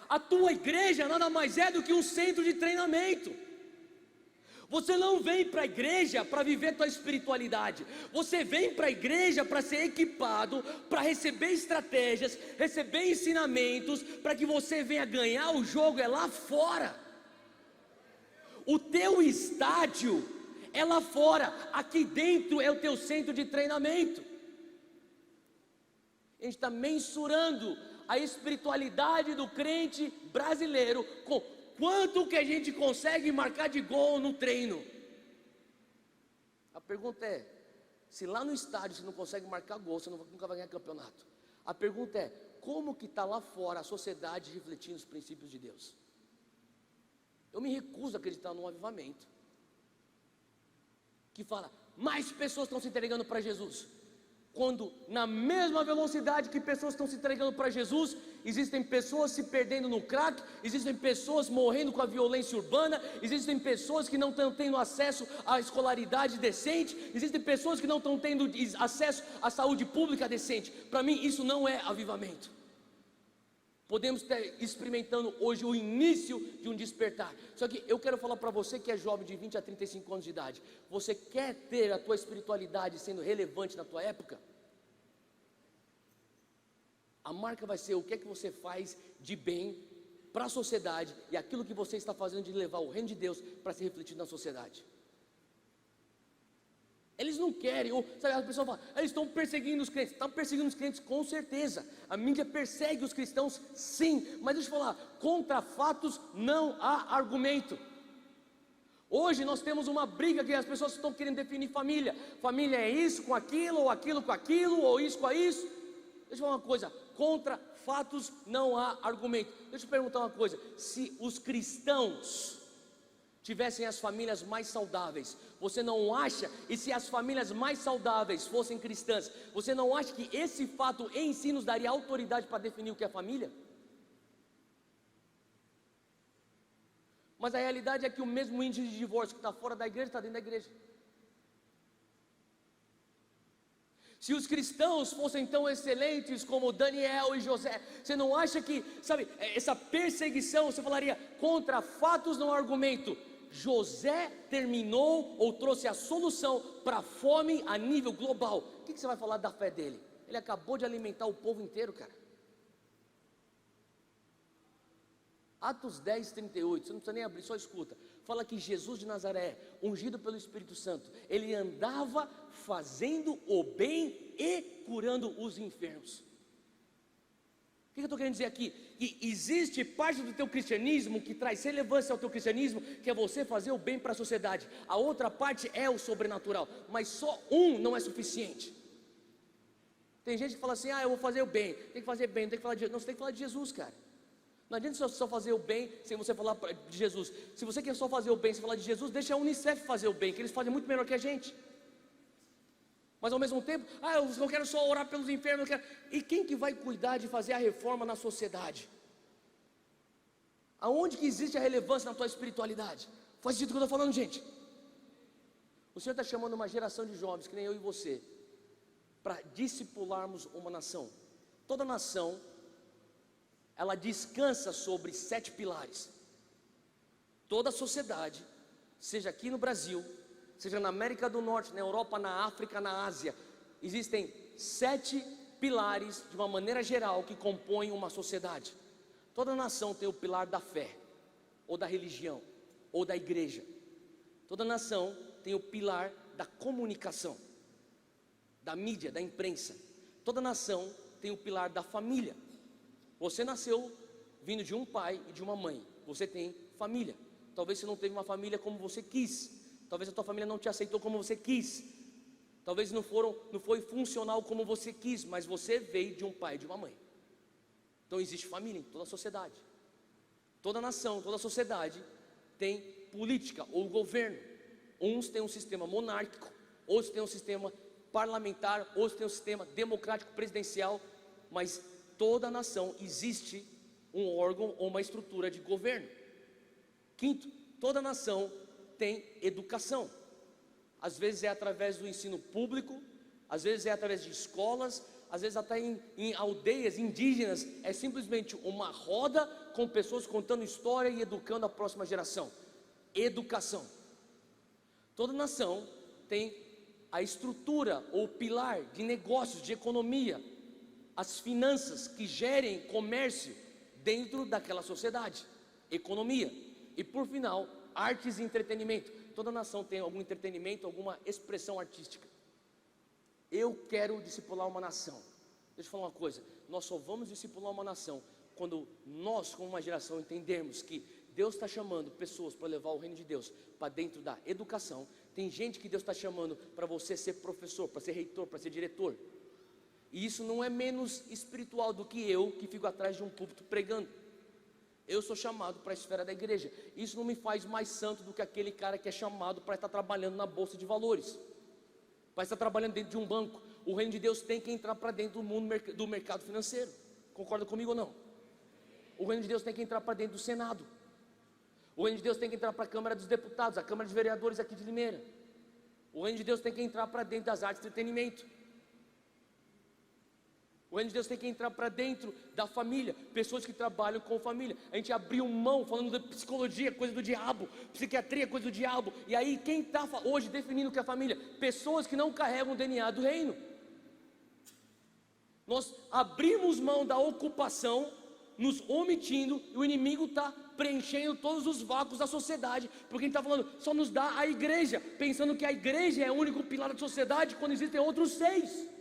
A tua igreja nada mais é do que um centro de treinamento. Você não vem para a igreja para viver tua espiritualidade. Você vem para a igreja para ser equipado, para receber estratégias, receber ensinamentos, para que você venha ganhar o jogo é lá fora. O teu estádio é lá fora, aqui dentro é o teu centro de treinamento. A gente está mensurando a espiritualidade do crente brasileiro com quanto que a gente consegue marcar de gol no treino. A pergunta é, se lá no estádio você não consegue marcar gol, você nunca vai ganhar campeonato. A pergunta é, como que está lá fora a sociedade refletindo os princípios de Deus? Eu me recuso a acreditar num avivamento que fala, mais pessoas estão se entregando para Jesus, quando na mesma velocidade que pessoas estão se entregando para Jesus, existem pessoas se perdendo no crack, existem pessoas morrendo com a violência urbana, existem pessoas que não estão tendo acesso à escolaridade decente, existem pessoas que não estão tendo acesso à saúde pública decente. Para mim isso não é avivamento. Podemos estar experimentando hoje o início de um despertar. Só que eu quero falar para você que é jovem de 20 a 35 anos de idade. Você quer ter a tua espiritualidade sendo relevante na tua época? A marca vai ser o que é que você faz de bem para a sociedade e aquilo que você está fazendo de levar o reino de Deus para ser refletido na sociedade. Eles não querem, ou sabe, a pessoa fala, eles estão perseguindo os crentes. Estão perseguindo os crentes com certeza. A mídia persegue os cristãos sim, mas deixa eu falar, contra fatos não há argumento. Hoje nós temos uma briga que as pessoas estão querendo definir família. Família é isso com aquilo, ou aquilo com aquilo, ou isso com isso. Deixa eu falar uma coisa, contra fatos não há argumento. Deixa eu perguntar uma coisa, se os cristãos tivessem as famílias mais saudáveis, você não acha, e se as famílias mais saudáveis fossem cristãs, você não acha que esse fato em si nos daria autoridade para definir o que é família? Mas a realidade é que o mesmo índice de divórcio que está fora da igreja está dentro da igreja. Se os cristãos fossem tão excelentes como Daniel e José, você não acha que, sabe, essa perseguição, você falaria, contra fatos não há argumento. José terminou ou trouxe a solução para a fome a nível global. O que você vai falar da fé dele? Ele acabou de alimentar o povo inteiro, cara. Atos 10, 38, você não precisa nem abrir, só escuta. Fala que Jesus de Nazaré, ungido pelo Espírito Santo, ele andava fazendo o bem e curando os enfermos. que eu estou querendo dizer aqui? Que existe parte do teu cristianismo que traz relevância ao teu cristianismo, que é você fazer o bem para a sociedade. A outra parte é o sobrenatural, mas só um não é suficiente. Tem gente que fala assim, eu vou fazer o bem, tem que fazer bem, não tem que falar de Jesus. Não, você tem que falar de Jesus, cara. Não adianta só fazer o bem sem você falar de Jesus. Se você quer só fazer o bem sem falar de Jesus, deixa a Unicef fazer o bem, que eles fazem muito melhor que a gente. Mas ao mesmo tempo, eu quero só orar pelos enfermos, e quem que vai cuidar de fazer a reforma na sociedade? Aonde que existe a relevância na tua espiritualidade? Faz sentido o que eu estou falando, gente? O Senhor está chamando uma geração de jovens, que nem eu e você, para discipularmos uma nação. Toda nação, ela descansa sobre 7 pilares. Toda sociedade, seja aqui no Brasil, seja na América do Norte, na Europa, na África, na Ásia, existem 7 pilares, de uma maneira geral, que compõem uma sociedade. Toda nação tem o pilar da fé, ou da religião, ou da igreja. Toda nação tem o pilar da comunicação, da mídia, da imprensa. Toda nação tem o pilar da família. Você nasceu vindo de um pai e de uma mãe, você tem família. Talvez você não teve uma família como você quis, talvez a tua família não te aceitou como você quis, talvez não foi funcional como você quis, mas você veio de um pai e de uma mãe. Então existe família em toda a sociedade. Toda nação, toda sociedade tem política ou governo. Uns têm um sistema monárquico, outros têm um sistema parlamentar, outros têm um sistema democrático presidencial, mas toda nação existe um órgão ou uma estrutura de governo. Quinto, toda nação tem educação. Às vezes é através do ensino público, às vezes é através de escolas, às vezes até em aldeias indígenas, é simplesmente uma roda com pessoas contando história e educando a próxima geração. Educação. Toda nação tem a estrutura ou pilar de negócios, de economia, as finanças que gerem comércio dentro daquela sociedade, economia. E por final, artes e entretenimento. Toda nação tem algum entretenimento, alguma expressão artística. Eu quero discipular uma nação. Deixa eu falar uma coisa, nós só vamos discipular uma nação quando nós, como uma geração, entendermos que Deus está chamando pessoas para levar o reino de Deus para dentro da educação. Tem gente que Deus está chamando para você ser professor, para ser reitor, para ser diretor. E isso não é menos espiritual do que eu, que fico atrás de um púlpito pregando. Eu sou chamado para a esfera da igreja. Isso não me faz mais santo do que aquele cara que é chamado para estar trabalhando na bolsa de valores, para estar trabalhando dentro de um banco. O reino de Deus tem que entrar para dentro do mundo do mercado financeiro. Concorda comigo ou não? O reino de Deus tem que entrar para dentro do Senado. O reino de Deus tem que entrar para a Câmara dos Deputados, a Câmara de Vereadores aqui de Limeira. O reino de Deus tem que entrar para dentro das artes de entretenimento. O reino de Deus tem que entrar para dentro da família, pessoas que trabalham com família. A gente abriu mão falando da psicologia, coisa do diabo, psiquiatria, coisa do diabo. E aí quem está hoje definindo o que é família? Pessoas que não carregam o DNA do reino. Nós abrimos mão da ocupação, nos omitindo, e o inimigo está preenchendo todos os vácuos da sociedade, porque a gente está falando, só nos dá a igreja, pensando que a igreja é o único pilar da sociedade, quando existem outros 6.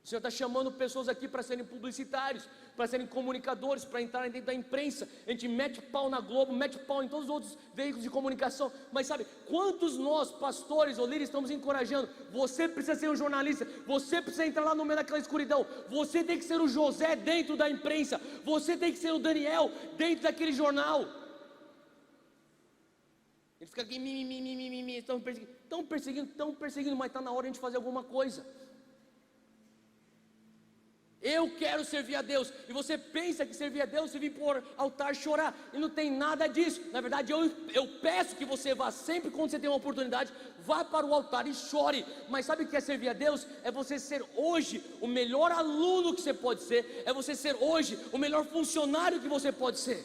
O Senhor está chamando pessoas aqui para serem publicitários, para serem comunicadores, para entrarem dentro da imprensa. A gente mete pau na Globo, mete pau em todos os outros veículos de comunicação. Mas sabe, quantos nós, pastores ou líderes, estamos encorajando? Você precisa ser um jornalista, você precisa entrar lá no meio daquela escuridão. Você tem que ser o José dentro da imprensa, você tem que ser o Daniel dentro daquele jornal. Ele fica aqui, estão perseguindo, mas está na hora de a gente fazer alguma coisa. Eu quero servir a Deus, e você pensa que servir a Deus é vir por altar chorar, e não tem nada disso. Na verdade eu peço que você vá sempre quando você tem uma oportunidade, vá para o altar e chore. Mas sabe o que é servir a Deus? É você ser hoje o melhor aluno que você pode ser, é você ser hoje o melhor funcionário que você pode ser.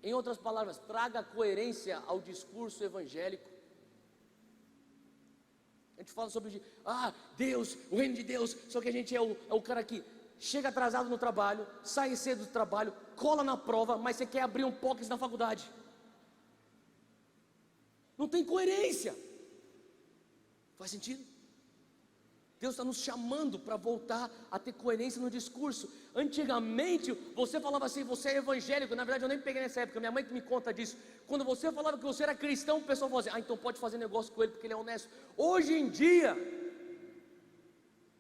Em outras palavras, traga coerência ao discurso evangélico. A gente fala sobre Deus, o reino de Deus, só que a gente é o cara que chega atrasado no trabalho, sai cedo do trabalho, cola na prova, mas você quer abrir um POCs na faculdade. Não tem coerência. Faz sentido? Deus está nos chamando para voltar a ter coerência no discurso. Antigamente, você falava assim, você é evangélico. Na verdade, eu nem peguei nessa época, minha mãe que me conta disso. Quando você falava que você era cristão, o pessoal falava assim, então pode fazer negócio com ele porque ele é honesto. Hoje em dia,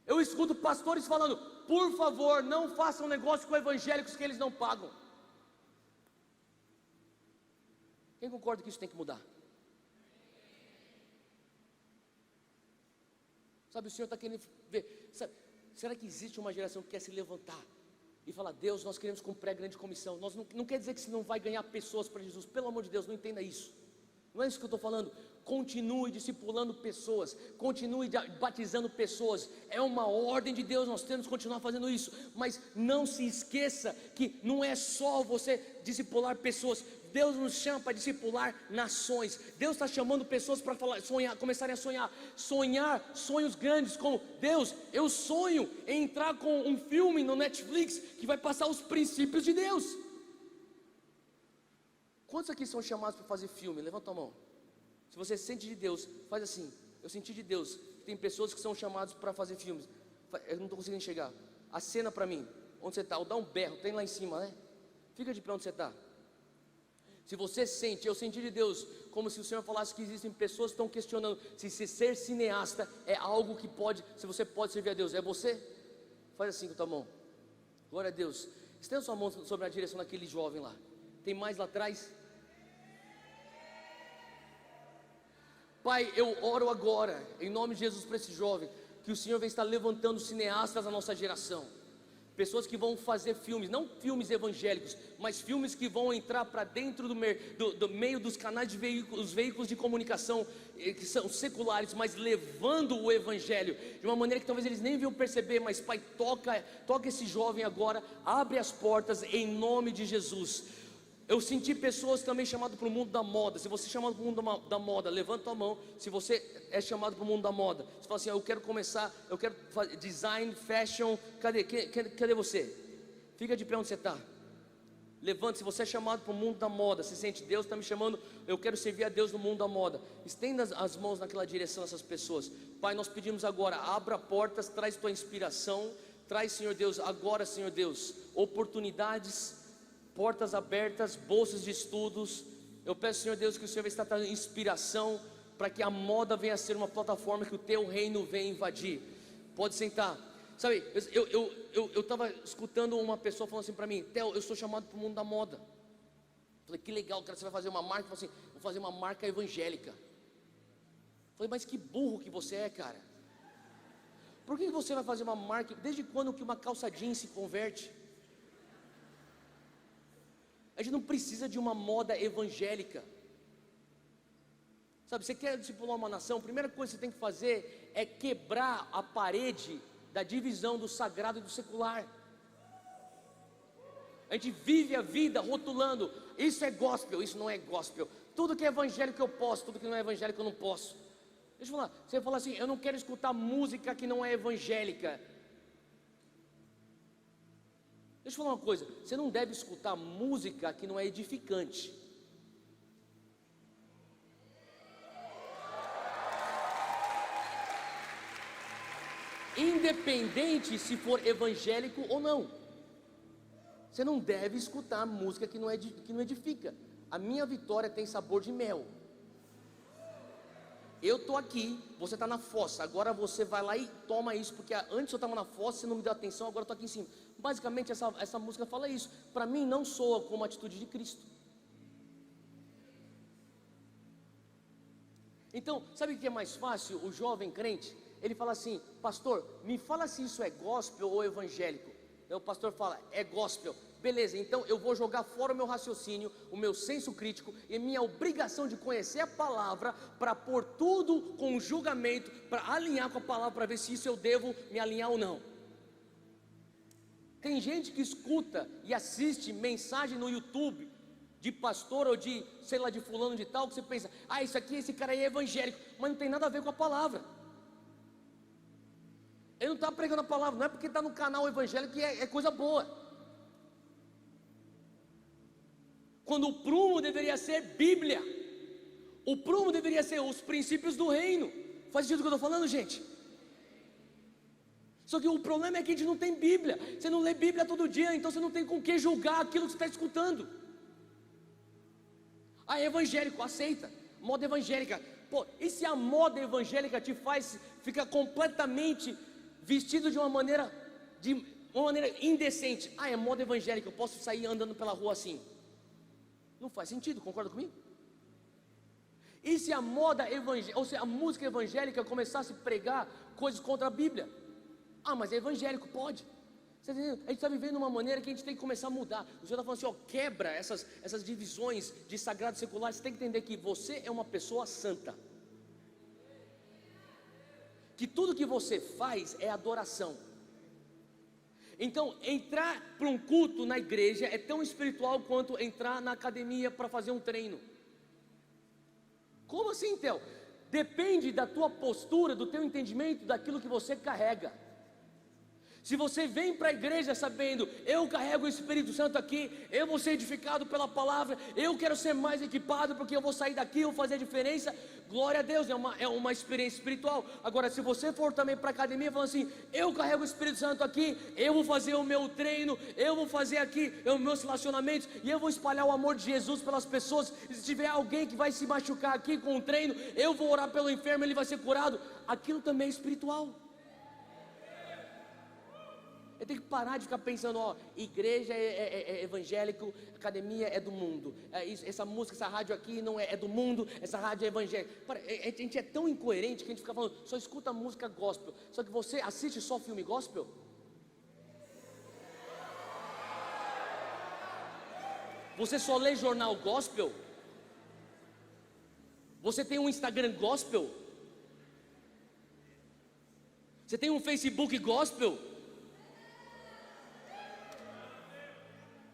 eu escuto pastores falando, por favor, não façam negócio com evangélicos que eles não pagam. Quem concorda que isso tem que mudar? Sabe, o Senhor está querendo ver, sabe, será que existe uma geração que quer se levantar e falar, Deus, nós queremos cumprir a grande comissão? Nós não quer dizer que você não vai ganhar pessoas para Jesus, pelo amor de Deus, não entenda isso. Não é isso que eu estou falando. Continue discipulando pessoas, continue batizando pessoas, é uma ordem de Deus, nós temos que continuar fazendo isso. Mas não se esqueça que não é só você discipular pessoas, Deus nos chama para discipular nações. Deus está chamando pessoas para sonhar, começarem a sonhar sonhos grandes, como Deus, eu sonho em entrar com um filme no Netflix que vai passar os princípios de Deus. Quantos aqui são chamados para fazer filme? Levanta a mão. Se você sente de Deus, faz assim, eu senti de Deus. Tem pessoas que são chamadas para fazer filmes. Eu não estou conseguindo enxergar. Acena para mim, onde você está, ou dá um berro, tem lá em cima, né? Fica de pé onde você está. Se você sente, eu senti de Deus, como se o Senhor falasse que existem pessoas que estão questionando se ser cineasta é algo que pode, se você pode servir a Deus, é você? Faz assim com a tua mão. Glória a Deus. Estenda sua mão sobre a direção daquele jovem lá. Tem mais lá atrás? Pai, eu oro agora, em nome de Jesus, para esse jovem, que o Senhor vai estar levantando cineastas da nossa geração. Pessoas que vão fazer filmes, não filmes evangélicos, mas filmes que vão entrar para dentro do meio dos canais de veículos de comunicação, que são seculares, mas levando o evangelho, de uma maneira que talvez eles nem venham perceber. Mas Pai, toca esse jovem agora, abre as portas em nome de Jesus. Eu senti pessoas também chamadas para o mundo da moda. Se você é chamado para o mundo da moda, levanta a mão. Se você é chamado para o mundo da moda, você fala assim, eu quero começar, eu quero fazer design, fashion. Cadê você? Fica de pé onde você está. Levanta. Se você é chamado para o mundo da moda, se sente, Deus está me chamando, eu quero servir a Deus no mundo da moda. Estenda as mãos naquela direção, essas pessoas. Pai, nós pedimos agora, abra portas, traz tua inspiração, traz, Senhor Deus, agora, Senhor Deus, oportunidades, portas abertas, bolsas de estudos. Eu peço, Senhor Deus, que o Senhor vai estar trazendo inspiração para que a moda venha a ser uma plataforma que o teu reino venha invadir. Pode sentar. Sabe, eu estava escutando uma pessoa falando assim para mim, Theo, eu sou chamado para o mundo da moda. Falei, que legal, cara, você vai fazer uma marca. Eu falei assim, vou fazer uma marca evangélica. Falei, mas que burro que você é, cara. Por que você vai fazer uma marca? Desde quando que uma calça jeans se converte? A gente não precisa de uma moda evangélica. Sabe, você quer discipular uma nação, a primeira coisa que você tem que fazer é quebrar a parede da divisão do sagrado e do secular. A gente vive a vida rotulando, isso é gospel, isso não é gospel. Tudo que é evangélico eu posso, tudo que não é evangélico eu não posso. Deixa eu falar, você fala assim, eu não quero escutar música que não é evangélica. Deixa eu falar uma coisa, você não deve escutar música que não é edificante. Independente se for evangélico ou não. Você não deve escutar música que não edifica. A minha vitória tem sabor de mel. Eu estou aqui, você está na fossa, agora você vai lá e toma isso, porque antes eu estava na fossa, você não me deu atenção, agora eu estou aqui em cima. Basicamente essa música fala isso. Para mim não soa como a atitude de Cristo. Então, sabe o que é mais fácil? O jovem crente, ele fala assim, pastor, me fala se isso é gospel ou evangélico. Aí o pastor fala, é gospel. Beleza, então eu vou jogar fora o meu raciocínio, o meu senso crítico e minha obrigação de conhecer a palavra para pôr tudo com julgamento, para alinhar com a palavra, para ver se isso eu devo me alinhar ou não. Tem gente que escuta e assiste mensagem no YouTube de pastor ou de, sei lá, de fulano de tal, que você pensa, isso aqui, esse cara aí é evangélico, mas não tem nada a ver com a palavra. Ele não está pregando a palavra, não é porque está no canal evangélico que é coisa boa. Quando o prumo deveria ser Bíblia, o prumo deveria ser os princípios do reino. Faz sentido o que eu estou falando, gente? Só que o problema é que a gente não tem Bíblia. Você não lê Bíblia todo dia, então você não tem com que julgar aquilo que você está escutando. Ah, é evangélico, aceita. Moda evangélica. Pô, e se a moda evangélica te faz ficar completamente vestido de uma maneira indecente? Ah, é moda evangélica, eu posso sair andando pela rua assim. Não faz sentido, concorda comigo? E se a moda evangélica, ou se a música evangélica começasse a pregar coisas contra a Bíblia? Ah, mas é evangélico, pode. Você tá entendendo? A gente está vivendo uma maneira que a gente tem que começar a mudar. O Senhor está falando assim, ó, quebra essas divisões de sagrado e secular. Você tem que entender que você é uma pessoa santa, que tudo que você faz é adoração. Então, entrar para um culto na igreja é tão espiritual quanto entrar na academia para fazer um treino. Como assim, Theo? Depende da tua postura, do teu entendimento, daquilo que você carrega. Se você vem para a igreja sabendo, eu carrego o Espírito Santo aqui, eu vou ser edificado pela palavra, eu quero ser mais equipado porque eu vou sair daqui, eu vou fazer a diferença, glória a Deus, é uma experiência espiritual. Agora, se você for também para a academia falando assim, eu carrego o Espírito Santo aqui, eu vou fazer o meu treino, eu vou fazer aqui os meus relacionamentos, e eu vou espalhar o amor de Jesus pelas pessoas, e se tiver alguém que vai se machucar aqui com o treino, eu vou orar pelo enfermo, ele vai ser curado, aquilo também é espiritual. Eu tenho que parar de ficar pensando, ó, igreja é evangélico, academia é do mundo, essa música, essa rádio aqui não é do mundo, essa rádio é evangélica. A gente é tão incoerente que a gente fica falando, só escuta música gospel. Só que você assiste só filme gospel? Você só lê jornal gospel? Você tem um Instagram gospel? Você tem um Facebook gospel?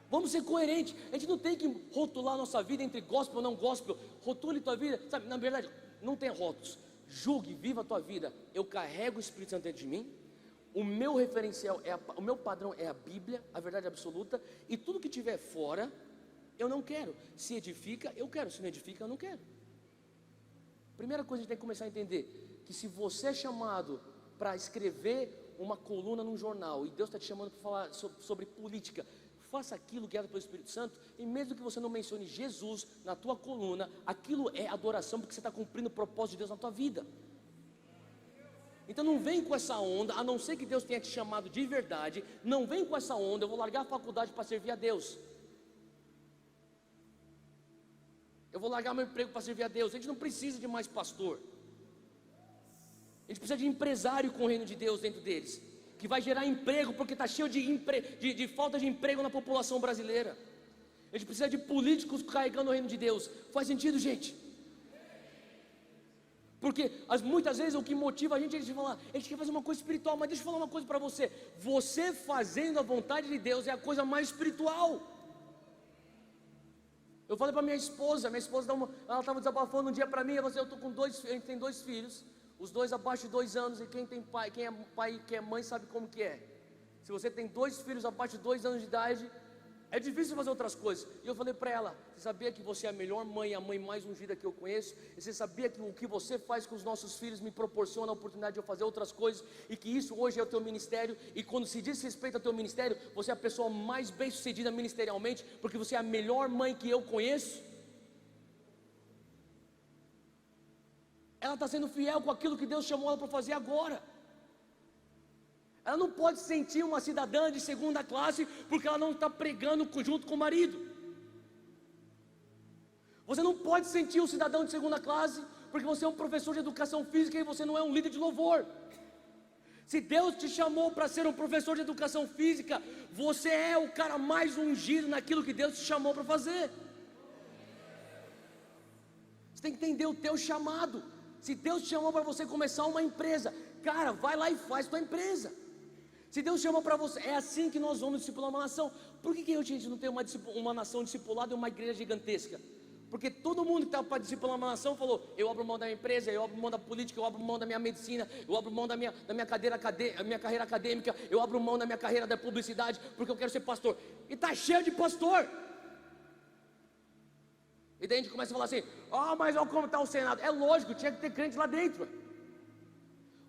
Vamos ser coerentes. A gente não tem que rotular a nossa vida entre gospel ou não gospel. Rotule tua vida, sabe, na verdade, não tem rótulos. Julgue, viva a tua vida. Eu carrego o Espírito Santo dentro de mim. O meu referencial, o meu padrão é a Bíblia, a verdade absoluta. E tudo que tiver fora, eu não quero. Se edifica, eu quero. Se não edifica, eu não quero. Primeira coisa que a gente tem que começar a entender, que se você é chamado para escrever uma coluna num jornal, e Deus está te chamando para falar sobre política, faça aquilo guiado pelo Espírito Santo, e mesmo que você não mencione Jesus na tua coluna, aquilo é adoração, porque você está cumprindo o propósito de Deus na tua vida. Então não vem com essa onda, a não ser que Deus tenha te chamado de verdade, não vem com essa onda, eu vou largar a faculdade para servir a Deus, eu vou largar meu emprego para servir a Deus. A gente não precisa de mais pastor, a gente precisa de empresário com o reino de Deus dentro deles, que vai gerar emprego, porque está cheio de falta de emprego na população brasileira. A gente precisa de políticos carregando o reino de Deus. Faz sentido, gente? Porque muitas vezes o que motiva a gente é falar, a gente quer fazer uma coisa espiritual. Mas deixa eu falar uma coisa para você, você fazendo a vontade de Deus é a coisa mais espiritual. Eu falei para minha esposa ela estava desabafando um dia para mim, ela falou assim, a gente tem 2 filhos, os 2 abaixo de 2 anos, e quem é pai e quem é mãe sabe como que é. Se você tem 2 filhos abaixo de 2 anos de idade, é difícil fazer outras coisas. E eu falei para ela, você sabia que você é a melhor mãe, a mãe mais ungida que eu conheço? E você sabia que o que você faz com os nossos filhos me proporciona a oportunidade de eu fazer outras coisas, e que isso hoje é o teu ministério, e quando se diz respeito ao teu ministério, você é a pessoa mais bem sucedida ministerialmente, porque você é a melhor mãe que eu conheço? Ela está sendo fiel com aquilo que Deus chamou ela para fazer agora. Ela não pode sentir uma cidadã de segunda classe, porque ela não está pregando junto com o marido. Você não pode sentir um cidadão de segunda classe, porque você é um professor de educação física e você não é um líder de louvor. Se Deus te chamou para ser um professor de educação física, você é o cara mais ungido naquilo que Deus te chamou para fazer. Você tem que entender o teu chamado. Se Deus te chamou para você começar uma empresa, cara, vai lá e faz tua empresa. Se Deus chamou para você, é assim que nós vamos discipular uma nação. Por que a gente não tem uma nação discipulada e uma igreja gigantesca? Porque todo mundo que estava para discipular uma nação falou, eu abro mão da minha empresa, eu abro mão da política, eu abro mão da minha medicina, eu abro mão da minha carreira acadêmica, eu abro mão da minha carreira da publicidade, porque eu quero ser pastor. E está cheio de pastor. E daí a gente começa a falar assim, mas olha como está o Senado. É lógico, tinha que ter crente lá dentro.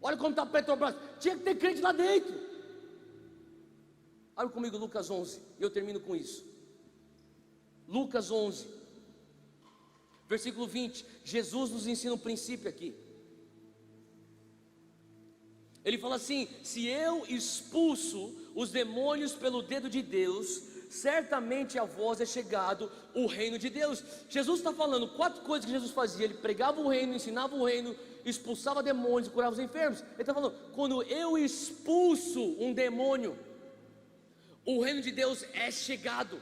Olha como está a Petrobras. Tinha que ter crente lá dentro. Abre comigo Lucas 11, e eu termino com isso. Lucas 11, versículo 20. Jesus nos ensina um princípio aqui. Ele fala assim: se eu expulso os demônios pelo dedo de Deus, certamente a vós é chegado o reino de Deus. Jesus está falando 4 coisas que Jesus fazia. Ele pregava o reino, ensinava o reino, expulsava demônios e curava os enfermos. Ele está falando: quando eu expulso um demônio, o reino de Deus é chegado.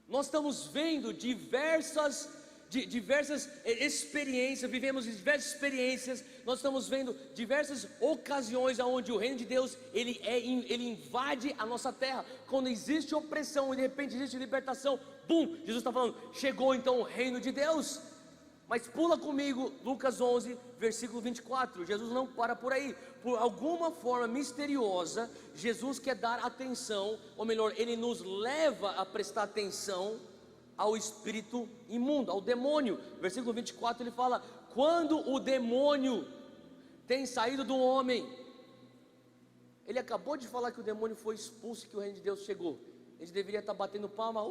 Nós estamos vendo diversas experiências, vivemos diversas experiências. Nós estamos vendo diversas ocasiões onde o reino de Deus ele invade a nossa terra. Quando existe opressão e de repente existe libertação, bum, Jesus está falando: chegou então o reino de Deus. Mas pula comigo Lucas 11, versículo 24. Jesus não para por aí. Por alguma forma misteriosa, Jesus quer dar atenção, ou melhor, Ele nos leva a prestar atenção ao espírito imundo, ao demônio. Versículo 24 ele fala: quando o demônio tem saído do homem. Ele acabou de falar que o demônio foi expulso e que o reino de Deus chegou. Ele deveria estar batendo palma,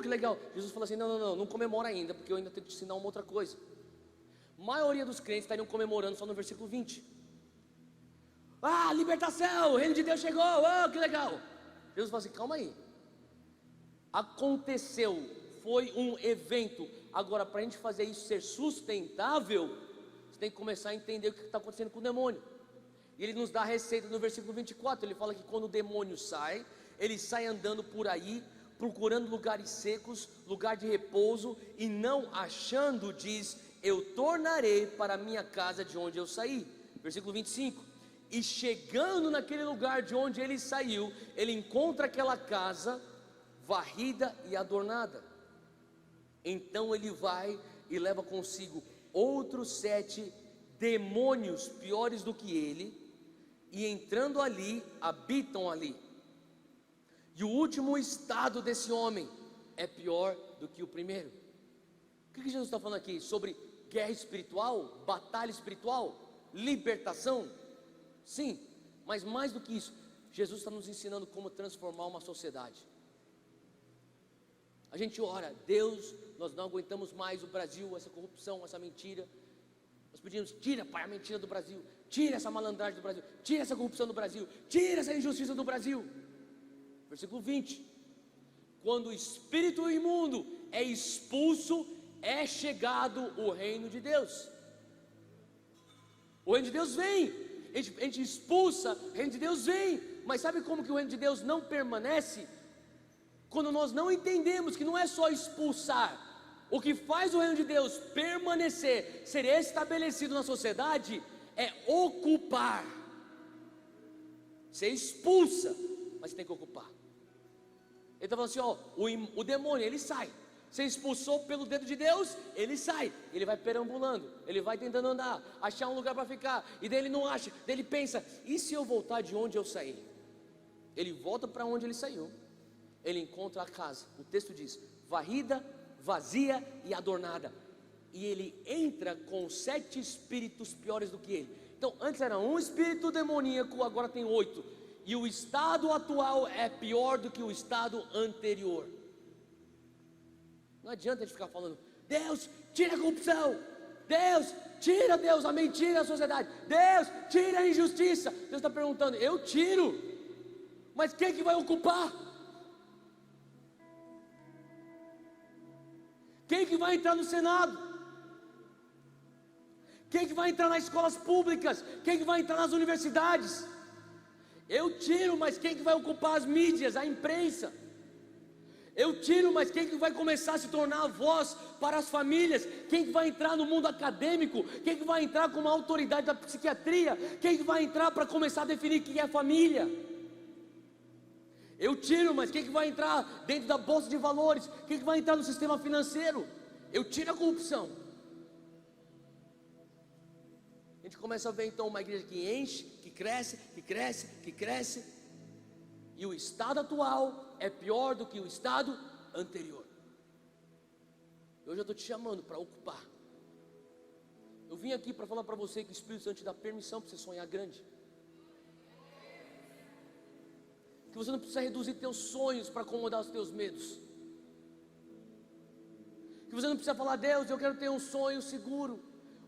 que legal. Jesus falou assim: não comemora ainda, porque eu ainda tenho que te ensinar uma outra coisa. A maioria dos crentes estariam comemorando só no versículo 20. Libertação, o reino de Deus chegou, que legal. Jesus falou assim: calma aí. Aconteceu, foi um evento. Agora, para a gente fazer isso ser sustentável, você tem que começar a entender o que está acontecendo com o demônio. E ele nos dá a receita no versículo 24. Ele fala que quando o demônio sai, ele sai andando por aí, procurando lugares secos, lugar de repouso, e não achando, diz: eu tornarei para a minha casa de onde eu saí. Versículo 25. E chegando naquele lugar de onde ele saiu, ele encontra aquela casa varrida e adornada. Então ele vai e leva consigo outros 7 demônios piores do que ele, e entrando ali, habitam ali. E o último estado desse homem é pior do que o primeiro. O que Jesus está falando aqui? Sobre guerra espiritual, batalha espiritual, libertação? Sim, mas mais do que isso, Jesus está nos ensinando como transformar uma sociedade. A gente ora: Deus, nós não aguentamos mais o Brasil, essa corrupção, essa mentira. Nós pedimos: tira, Pai, a mentira do Brasil, tira essa malandragem do Brasil, tira essa corrupção do Brasil, tira essa injustiça do Brasil. Versículo 20: quando o espírito imundo é expulso, é chegado o reino de Deus. O reino de Deus vem, a gente expulsa, o reino de Deus vem. Mas sabe como que o reino de Deus não permanece? Quando nós não entendemos que não é só expulsar. O que faz o reino de Deus permanecer, ser estabelecido na sociedade, é ocupar. Você expulsa, mas você tem que ocupar. Ele está falando assim: o demônio, ele sai. Você expulsou pelo dedo de Deus, ele sai. Ele vai perambulando, ele vai tentando andar, achar um lugar para ficar. E daí ele não acha, daí ele pensa: e se eu voltar de onde eu saí? Ele volta para onde ele saiu. Ele encontra a casa, o texto diz: varrida, vazia e adornada. E ele entra com 7 espíritos piores do que ele. Então antes era um espírito demoníaco, agora tem 8. E o estado atual é pior do que o estado anterior. Não adianta a gente ficar falando: Deus, tira a corrupção, Deus, tira, Deus, a mentira da sociedade, Deus, tira a injustiça. Deus está perguntando: eu tiro, mas quem que vai ocupar? Quem que vai entrar no Senado? Quem que vai entrar nas escolas públicas? Quem que vai entrar nas universidades? Eu tiro, mas quem que vai ocupar as mídias, a imprensa? Eu tiro, mas quem que vai começar a se tornar a voz para as famílias? Quem que vai entrar no mundo acadêmico? Quem que vai entrar como autoridade da psiquiatria? Quem que vai entrar para começar a definir o que é família? Eu tiro, mas quem que vai entrar dentro da bolsa de valores? Quem que vai entrar no sistema financeiro? Eu tiro a corrupção. A gente começa a ver então uma igreja que enche, que cresce, que cresce, que cresce, e o estado atual é pior do que o estado anterior. Hoje eu estou te chamando para ocupar. Eu vim aqui para falar para você que o Espírito Santo te dá permissão para você sonhar grande. Que você não precisa reduzir teus sonhos para acomodar os teus medos. Que você não precisa falar: Deus, eu quero ter um sonho seguro,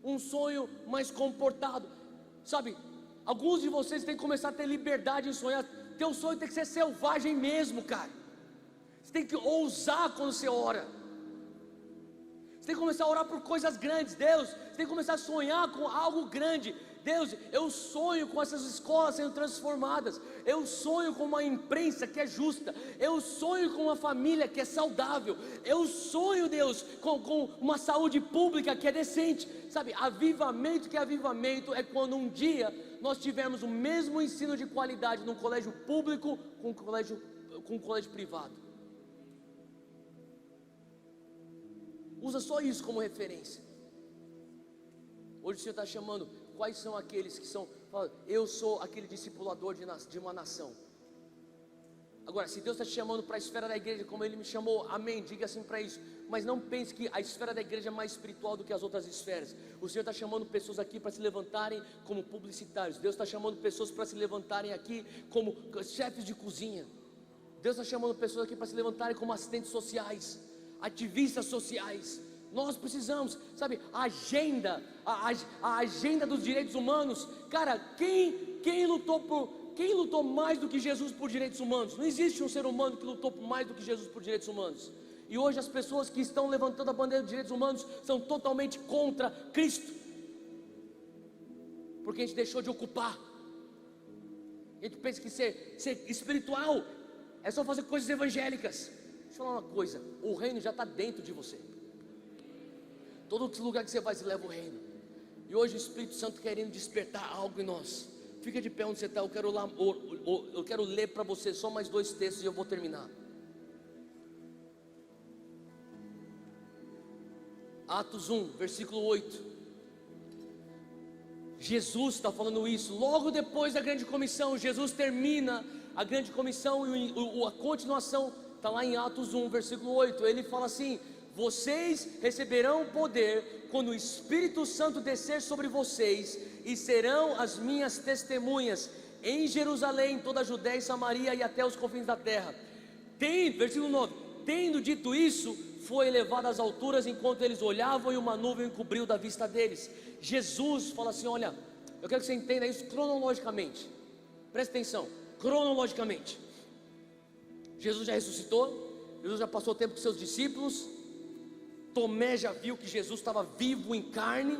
um sonho mais comportado. Sabe, alguns de vocês têm que começar a ter liberdade em sonhar. Teu sonho tem que ser selvagem mesmo, cara. Você tem que ousar quando você ora. Você tem que começar a orar por coisas grandes. Deus, você tem que começar a sonhar com algo grande. Deus, eu sonho com essas escolas sendo transformadas. Eu sonho com uma imprensa que é justa. Eu sonho com uma família que é saudável. Eu sonho, Deus, com uma saúde pública que é decente. Sabe, avivamento que é avivamento é quando um dia nós tivermos o mesmo ensino de qualidade num colégio público com um colégio privado. Usa só isso como referência. Hoje o Senhor está chamando. Quais são aqueles que são? Eu sou aquele discipulador de uma nação. Agora, se Deus está te chamando para a esfera da igreja, como Ele me chamou, amém, diga assim para isso. Mas não pense que a esfera da igreja é mais espiritual do que as outras esferas. O Senhor está chamando pessoas aqui para se levantarem como publicitários. Deus está chamando pessoas para se levantarem aqui como chefes de cozinha. Deus está chamando pessoas aqui para se levantarem como assistentes sociais, ativistas sociais. Nós precisamos, sabe, a agenda dos direitos humanos. Cara, quem lutou mais do que Jesus por direitos humanos? Não existe um ser humano que lutou mais do que Jesus por direitos humanos. E hoje as pessoas que estão levantando a bandeira dos direitos humanos são totalmente contra Cristo, porque a gente deixou de ocupar. A gente pensa que ser espiritual é só fazer coisas evangélicas. Deixa eu falar uma coisa: o reino já está dentro de você. Todo lugar que você vai, você leva o reino. E hoje o Espírito Santo querendo despertar algo em nós. Fica de pé onde você está. Eu quero ler para você só mais 2 textos e eu vou terminar. Atos 1, versículo 8. Jesus está falando isso. Logo depois da grande comissão, Jesus termina a grande comissão. E a continuação está lá em Atos 1, versículo 8. Ele fala assim: vocês receberão poder quando o Espírito Santo descer sobre vocês, e serão as minhas testemunhas em Jerusalém, em toda a Judéia e Samaria e até os confins da terra. Versículo 9: tendo dito isso, foi elevado às alturas enquanto eles olhavam, e uma nuvem cobriu da vista deles. Jesus fala assim: olha, eu quero que você entenda isso cronologicamente. Presta atenção, cronologicamente. Jesus já ressuscitou, Jesus já passou tempo com seus discípulos. Tomé já viu que Jesus estava vivo em carne.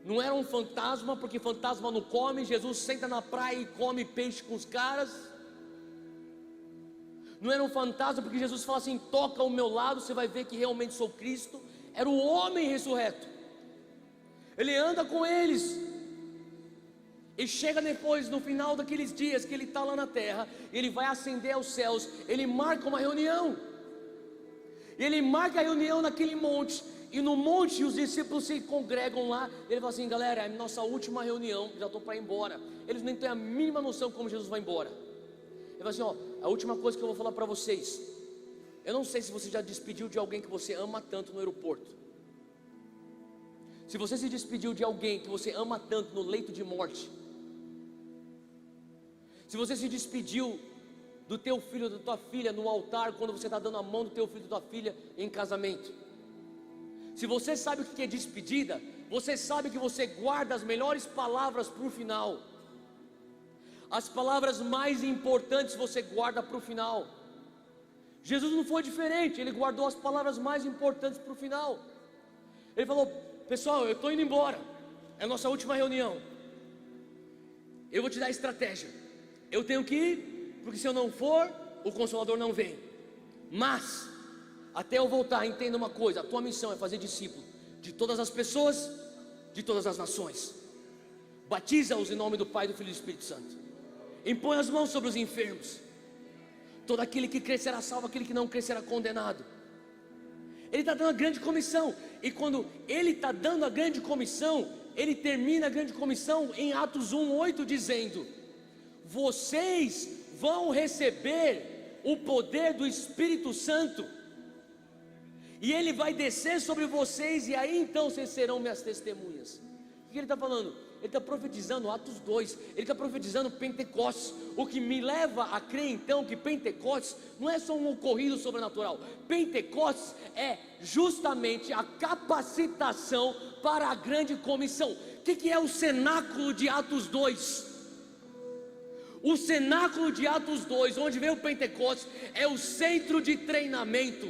Não era um fantasma, porque fantasma não come. Jesus senta na praia e come peixe com os caras. Não era um fantasma, porque Jesus fala assim: toca ao meu lado, você vai ver que realmente sou Cristo. Era o homem ressurreto. Ele anda com eles. E chega depois, no final daqueles dias que ele está lá na terra, ele vai ascender aos céus. Ele marca uma reunião. Ele marca a reunião naquele monte. E no monte os discípulos se congregam lá. Ele fala assim: galera, é a nossa última reunião, já estou para ir embora. Eles nem têm a mínima noção como Jesus vai embora. Ele fala assim: ó, a última coisa que eu vou falar para vocês. Eu não sei se você já despediu de alguém que você ama tanto no aeroporto. Se você se despediu de alguém que você ama tanto no leito de morte. Se você se despediu do teu filho ou da tua filha no altar, quando você está dando a mão do teu filho ou da tua filha em casamento. Se você sabe o que é despedida, você sabe que você guarda as melhores palavras para o final. As palavras mais importantes você guarda para o final. Jesus não foi diferente, ele guardou as palavras mais importantes para o final. Ele falou: pessoal, eu estou indo embora, é a nossa última reunião. Eu vou te dar a estratégia. Eu tenho que ir, porque se eu não for, o Consolador não vem. Mas até eu voltar, entenda uma coisa: a tua missão é fazer discípulo de todas as pessoas, de todas as nações. Batiza-os em nome do Pai, do Filho e do Espírito Santo. Impõe as mãos sobre os enfermos. Todo aquele que crer será salvo, aquele que não crer será condenado. Ele está dando a grande comissão. E quando ele está dando a grande comissão, ele termina a grande comissão em Atos 1:8 dizendo: vocês vão receber o poder do Espírito Santo, e Ele vai descer sobre vocês, e aí então vocês serão minhas testemunhas. O que Ele está falando? Ele está profetizando Atos 2, Ele está profetizando Pentecostes, o que me leva a crer então que Pentecostes não é só um ocorrido sobrenatural. Pentecostes é justamente a capacitação para a grande comissão. O que é o cenáculo de Atos 2? O cenáculo de Atos 2, onde vem o Pentecostes, é o centro de treinamento.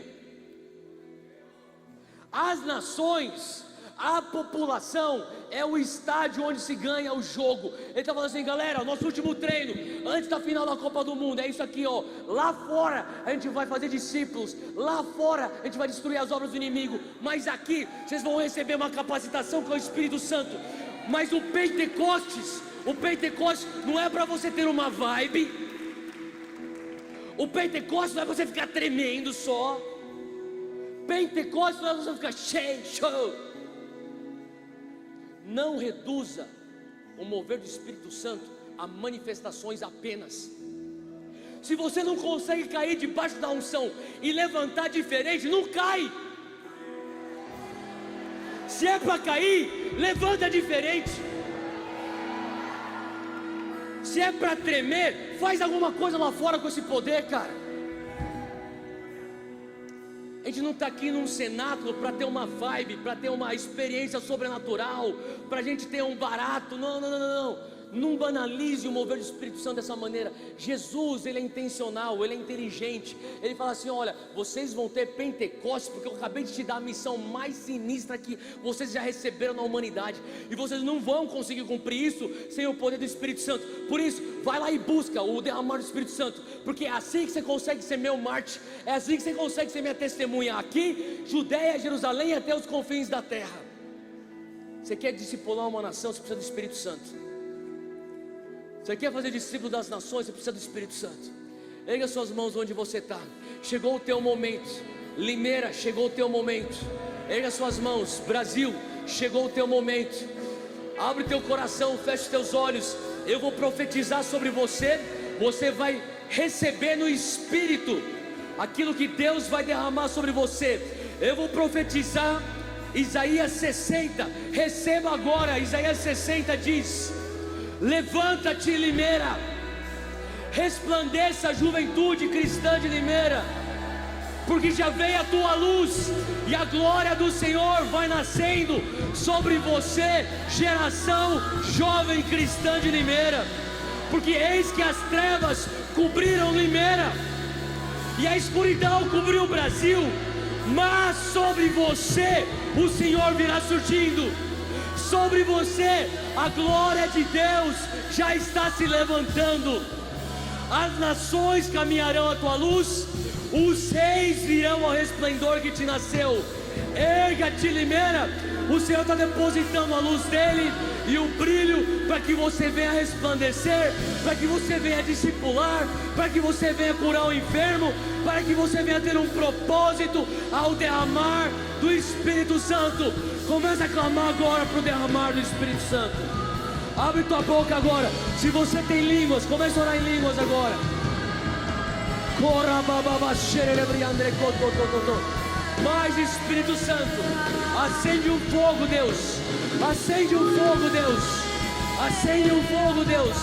As nações, a população é o estádio onde se ganha o jogo. Ele está falando assim: galera, nosso último treino antes da final da Copa do Mundo é isso aqui, ó. Lá fora a gente vai fazer discípulos, lá fora a gente vai destruir as obras do inimigo, mas aqui vocês vão receber uma capacitação com o Espírito Santo. Mas o Pentecostes não é para você ter uma vibe. O Pentecostes não é para você ficar tremendo só. Pentecostes não é para você ficar cheio, show. Não reduza o mover do Espírito Santo a manifestações apenas. Se você não consegue cair debaixo da unção e levantar diferente, não cai. Se é para cair, levanta diferente. Se é para tremer, faz alguma coisa lá fora com esse poder, cara. A gente não está aqui num cenáculo para ter uma vibe, para ter uma experiência sobrenatural, para a gente ter um barato. Não. Não banalize o mover do Espírito Santo dessa maneira. Jesus, Ele é intencional, Ele é inteligente. Ele fala assim: olha, vocês vão ter Pentecostes, porque eu acabei de te dar a missão mais sinistra que vocês já receberam na humanidade, e vocês não vão conseguir cumprir isso sem o poder do Espírito Santo. Por isso, vai lá e busca o derramar do Espírito Santo, porque é assim que você consegue ser meu mártir, é assim que você consegue ser minha testemunha aqui, Judeia, Jerusalém e até os confins da terra. Você quer discipular uma nação, você precisa do Espírito Santo. Você quer fazer discípulo das nações, você precisa do Espírito Santo. Erga suas mãos onde você está. Chegou o teu momento. Limeira, chegou o teu momento. Erga suas mãos. Brasil, chegou o teu momento. Abre teu coração, fecha os teus olhos. Eu vou profetizar sobre você. Você vai receber no Espírito aquilo que Deus vai derramar sobre você. Eu vou profetizar Isaías 60. Receba agora. Isaías 60 diz: levanta-te, Limeira, resplandeça a juventude cristã de Limeira, porque já veio a tua luz, e a glória do Senhor vai nascendo sobre você, geração jovem cristã de Limeira. Porque eis que as trevas cobriram Limeira, e a escuridão cobriu o Brasil, mas sobre você o Senhor virá surgindo. Sobre você a glória de Deus já está se levantando. As nações caminharão à tua luz, os reis virão ao resplendor que te nasceu. Erga-te, Limeira, o Senhor está depositando a luz dele e o brilho para que você venha resplandecer, para que você venha discipular, para que você venha curar o enfermo, para que você venha ter um propósito ao derramar do Espírito Santo. Começa a clamar agora para o derramar do Espírito Santo. Abre tua boca agora. Se você tem línguas, começa a orar em línguas agora. Mais Espírito Santo. Acende um fogo, Deus. Acende um fogo, Deus. Acende um fogo, Deus.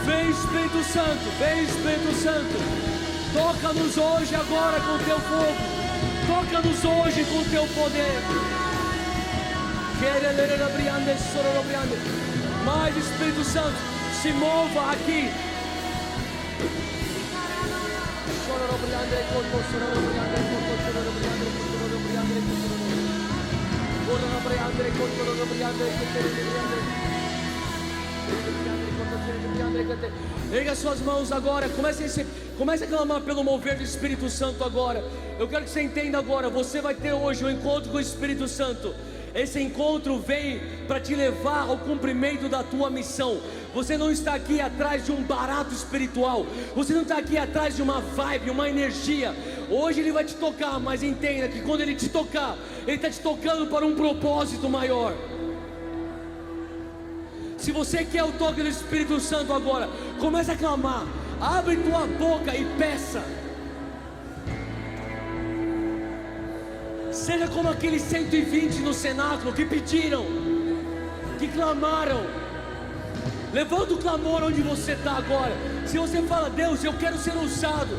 Vem Espírito Santo. Vem Espírito Santo. Toca-nos hoje agora com o teu fogo. Toca-nos hoje com o teu poder. Mais Espírito Santo, se mova aqui. Erga suas mãos agora. Comece a clamar pelo mover do Espírito Santo agora. Eu quero que você entenda agora. Você vai ter hoje um encontro com o Espírito Santo. Esse encontro vem para te levar ao cumprimento da tua missão. Você não está aqui atrás de um barato espiritual. Você não está aqui atrás de uma vibe, uma energia. Hoje Ele vai te tocar, mas entenda que quando Ele te tocar, Ele está te tocando para um propósito maior. Se você quer o toque do Espírito Santo agora, comece a clamar. Abre tua boca e peça. Seja como aqueles 120 no cenáculo que pediram, que clamaram. Levanta o clamor onde você está agora. Se você fala: Deus, eu quero ser usado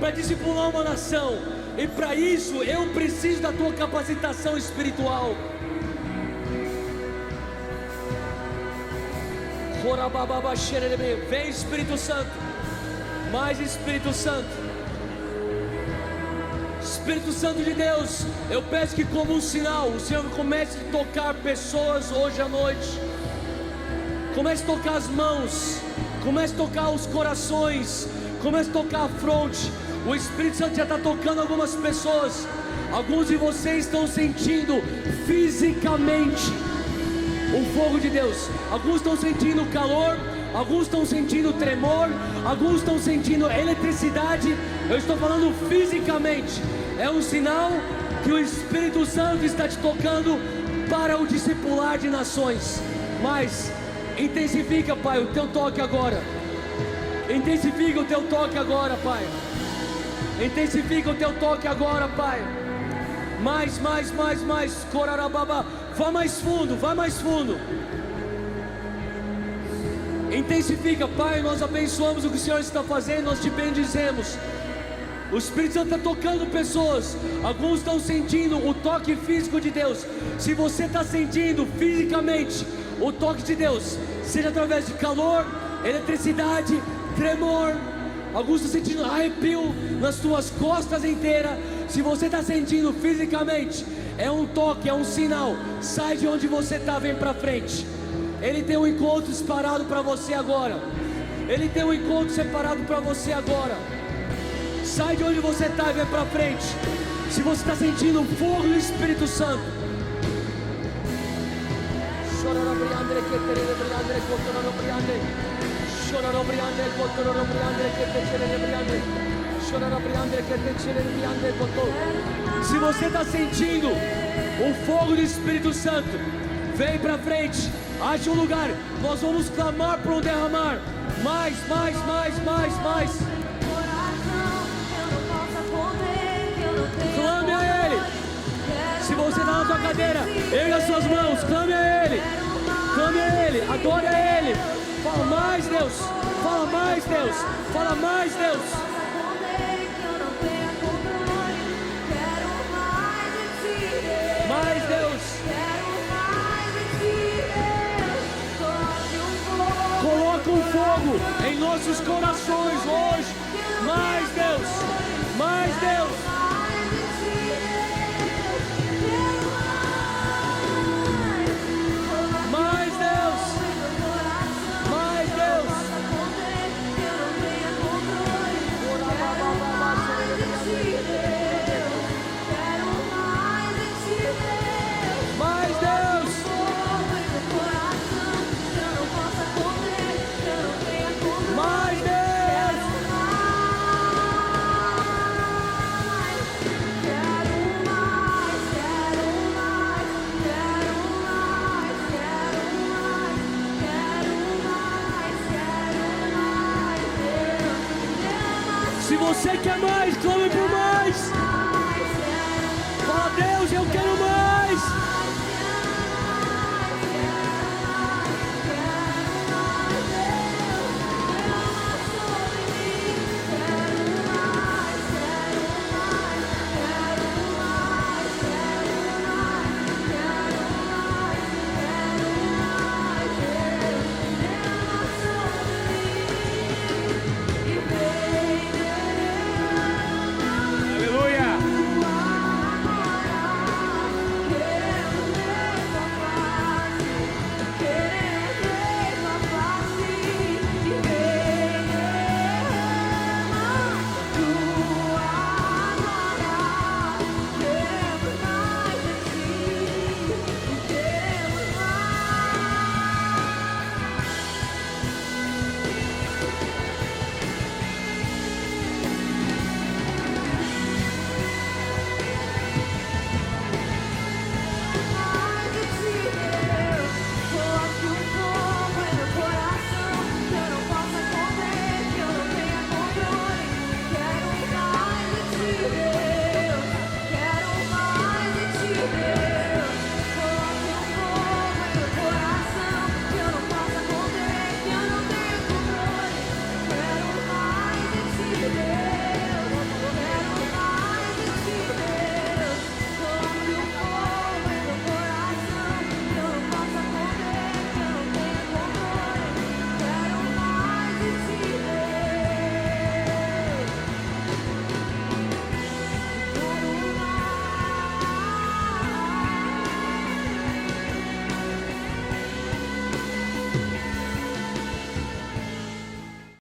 para discipular uma nação, e para isso eu preciso da tua capacitação espiritual. Vem, Espírito Santo. Mais Espírito Santo. Espírito Santo de Deus, eu peço que, como um sinal, o Senhor comece a tocar pessoas hoje à noite. Comece a tocar as mãos, comece a tocar os corações, comece a tocar a fronte. O Espírito Santo já está tocando algumas pessoas. Alguns de vocês estão sentindo fisicamente o fogo de Deus. Alguns estão sentindo calor, alguns estão sentindo tremor, alguns estão sentindo eletricidade. Eu estou falando fisicamente. É um sinal que o Espírito Santo está te tocando para o discipular de nações. Mas intensifica, Pai, o teu toque agora. Intensifica o teu toque agora, Pai. Intensifica o teu toque agora, Pai. Mais. Corarababa. Vá mais fundo, vá mais fundo. Intensifica, Pai. Nós abençoamos o que o Senhor está fazendo. Nós te bendizemos. O Espírito Santo está tocando pessoas. Alguns estão sentindo o toque físico de Deus. Se você está sentindo fisicamente o toque de Deus, seja através de calor, eletricidade, tremor, alguns estão sentindo arrepio nas suas costas inteiras. Se você está sentindo fisicamente, é um toque, é um sinal. Sai de onde você está, vem para frente. Ele tem um encontro separado para você agora. Ele tem um encontro separado para você agora. Sai de onde você está e vem para frente. Se você está sentindo o fogo do Espírito Santo, se você está sentindo o fogo do Espírito Santo, vem para frente. Ache um lugar. Nós vamos clamar por um derramar. Mais. Clame a Ele. Se você está na sua cadeira, ergue as suas mãos, clame a Ele. Clame a Ele, adore a Ele. Fala mais, Deus. Fala mais, Deus. Fala mais, Deus. Mais, Deus. Coloca um fogo em nossos corações hoje. Mais, Deus. Mais, Deus.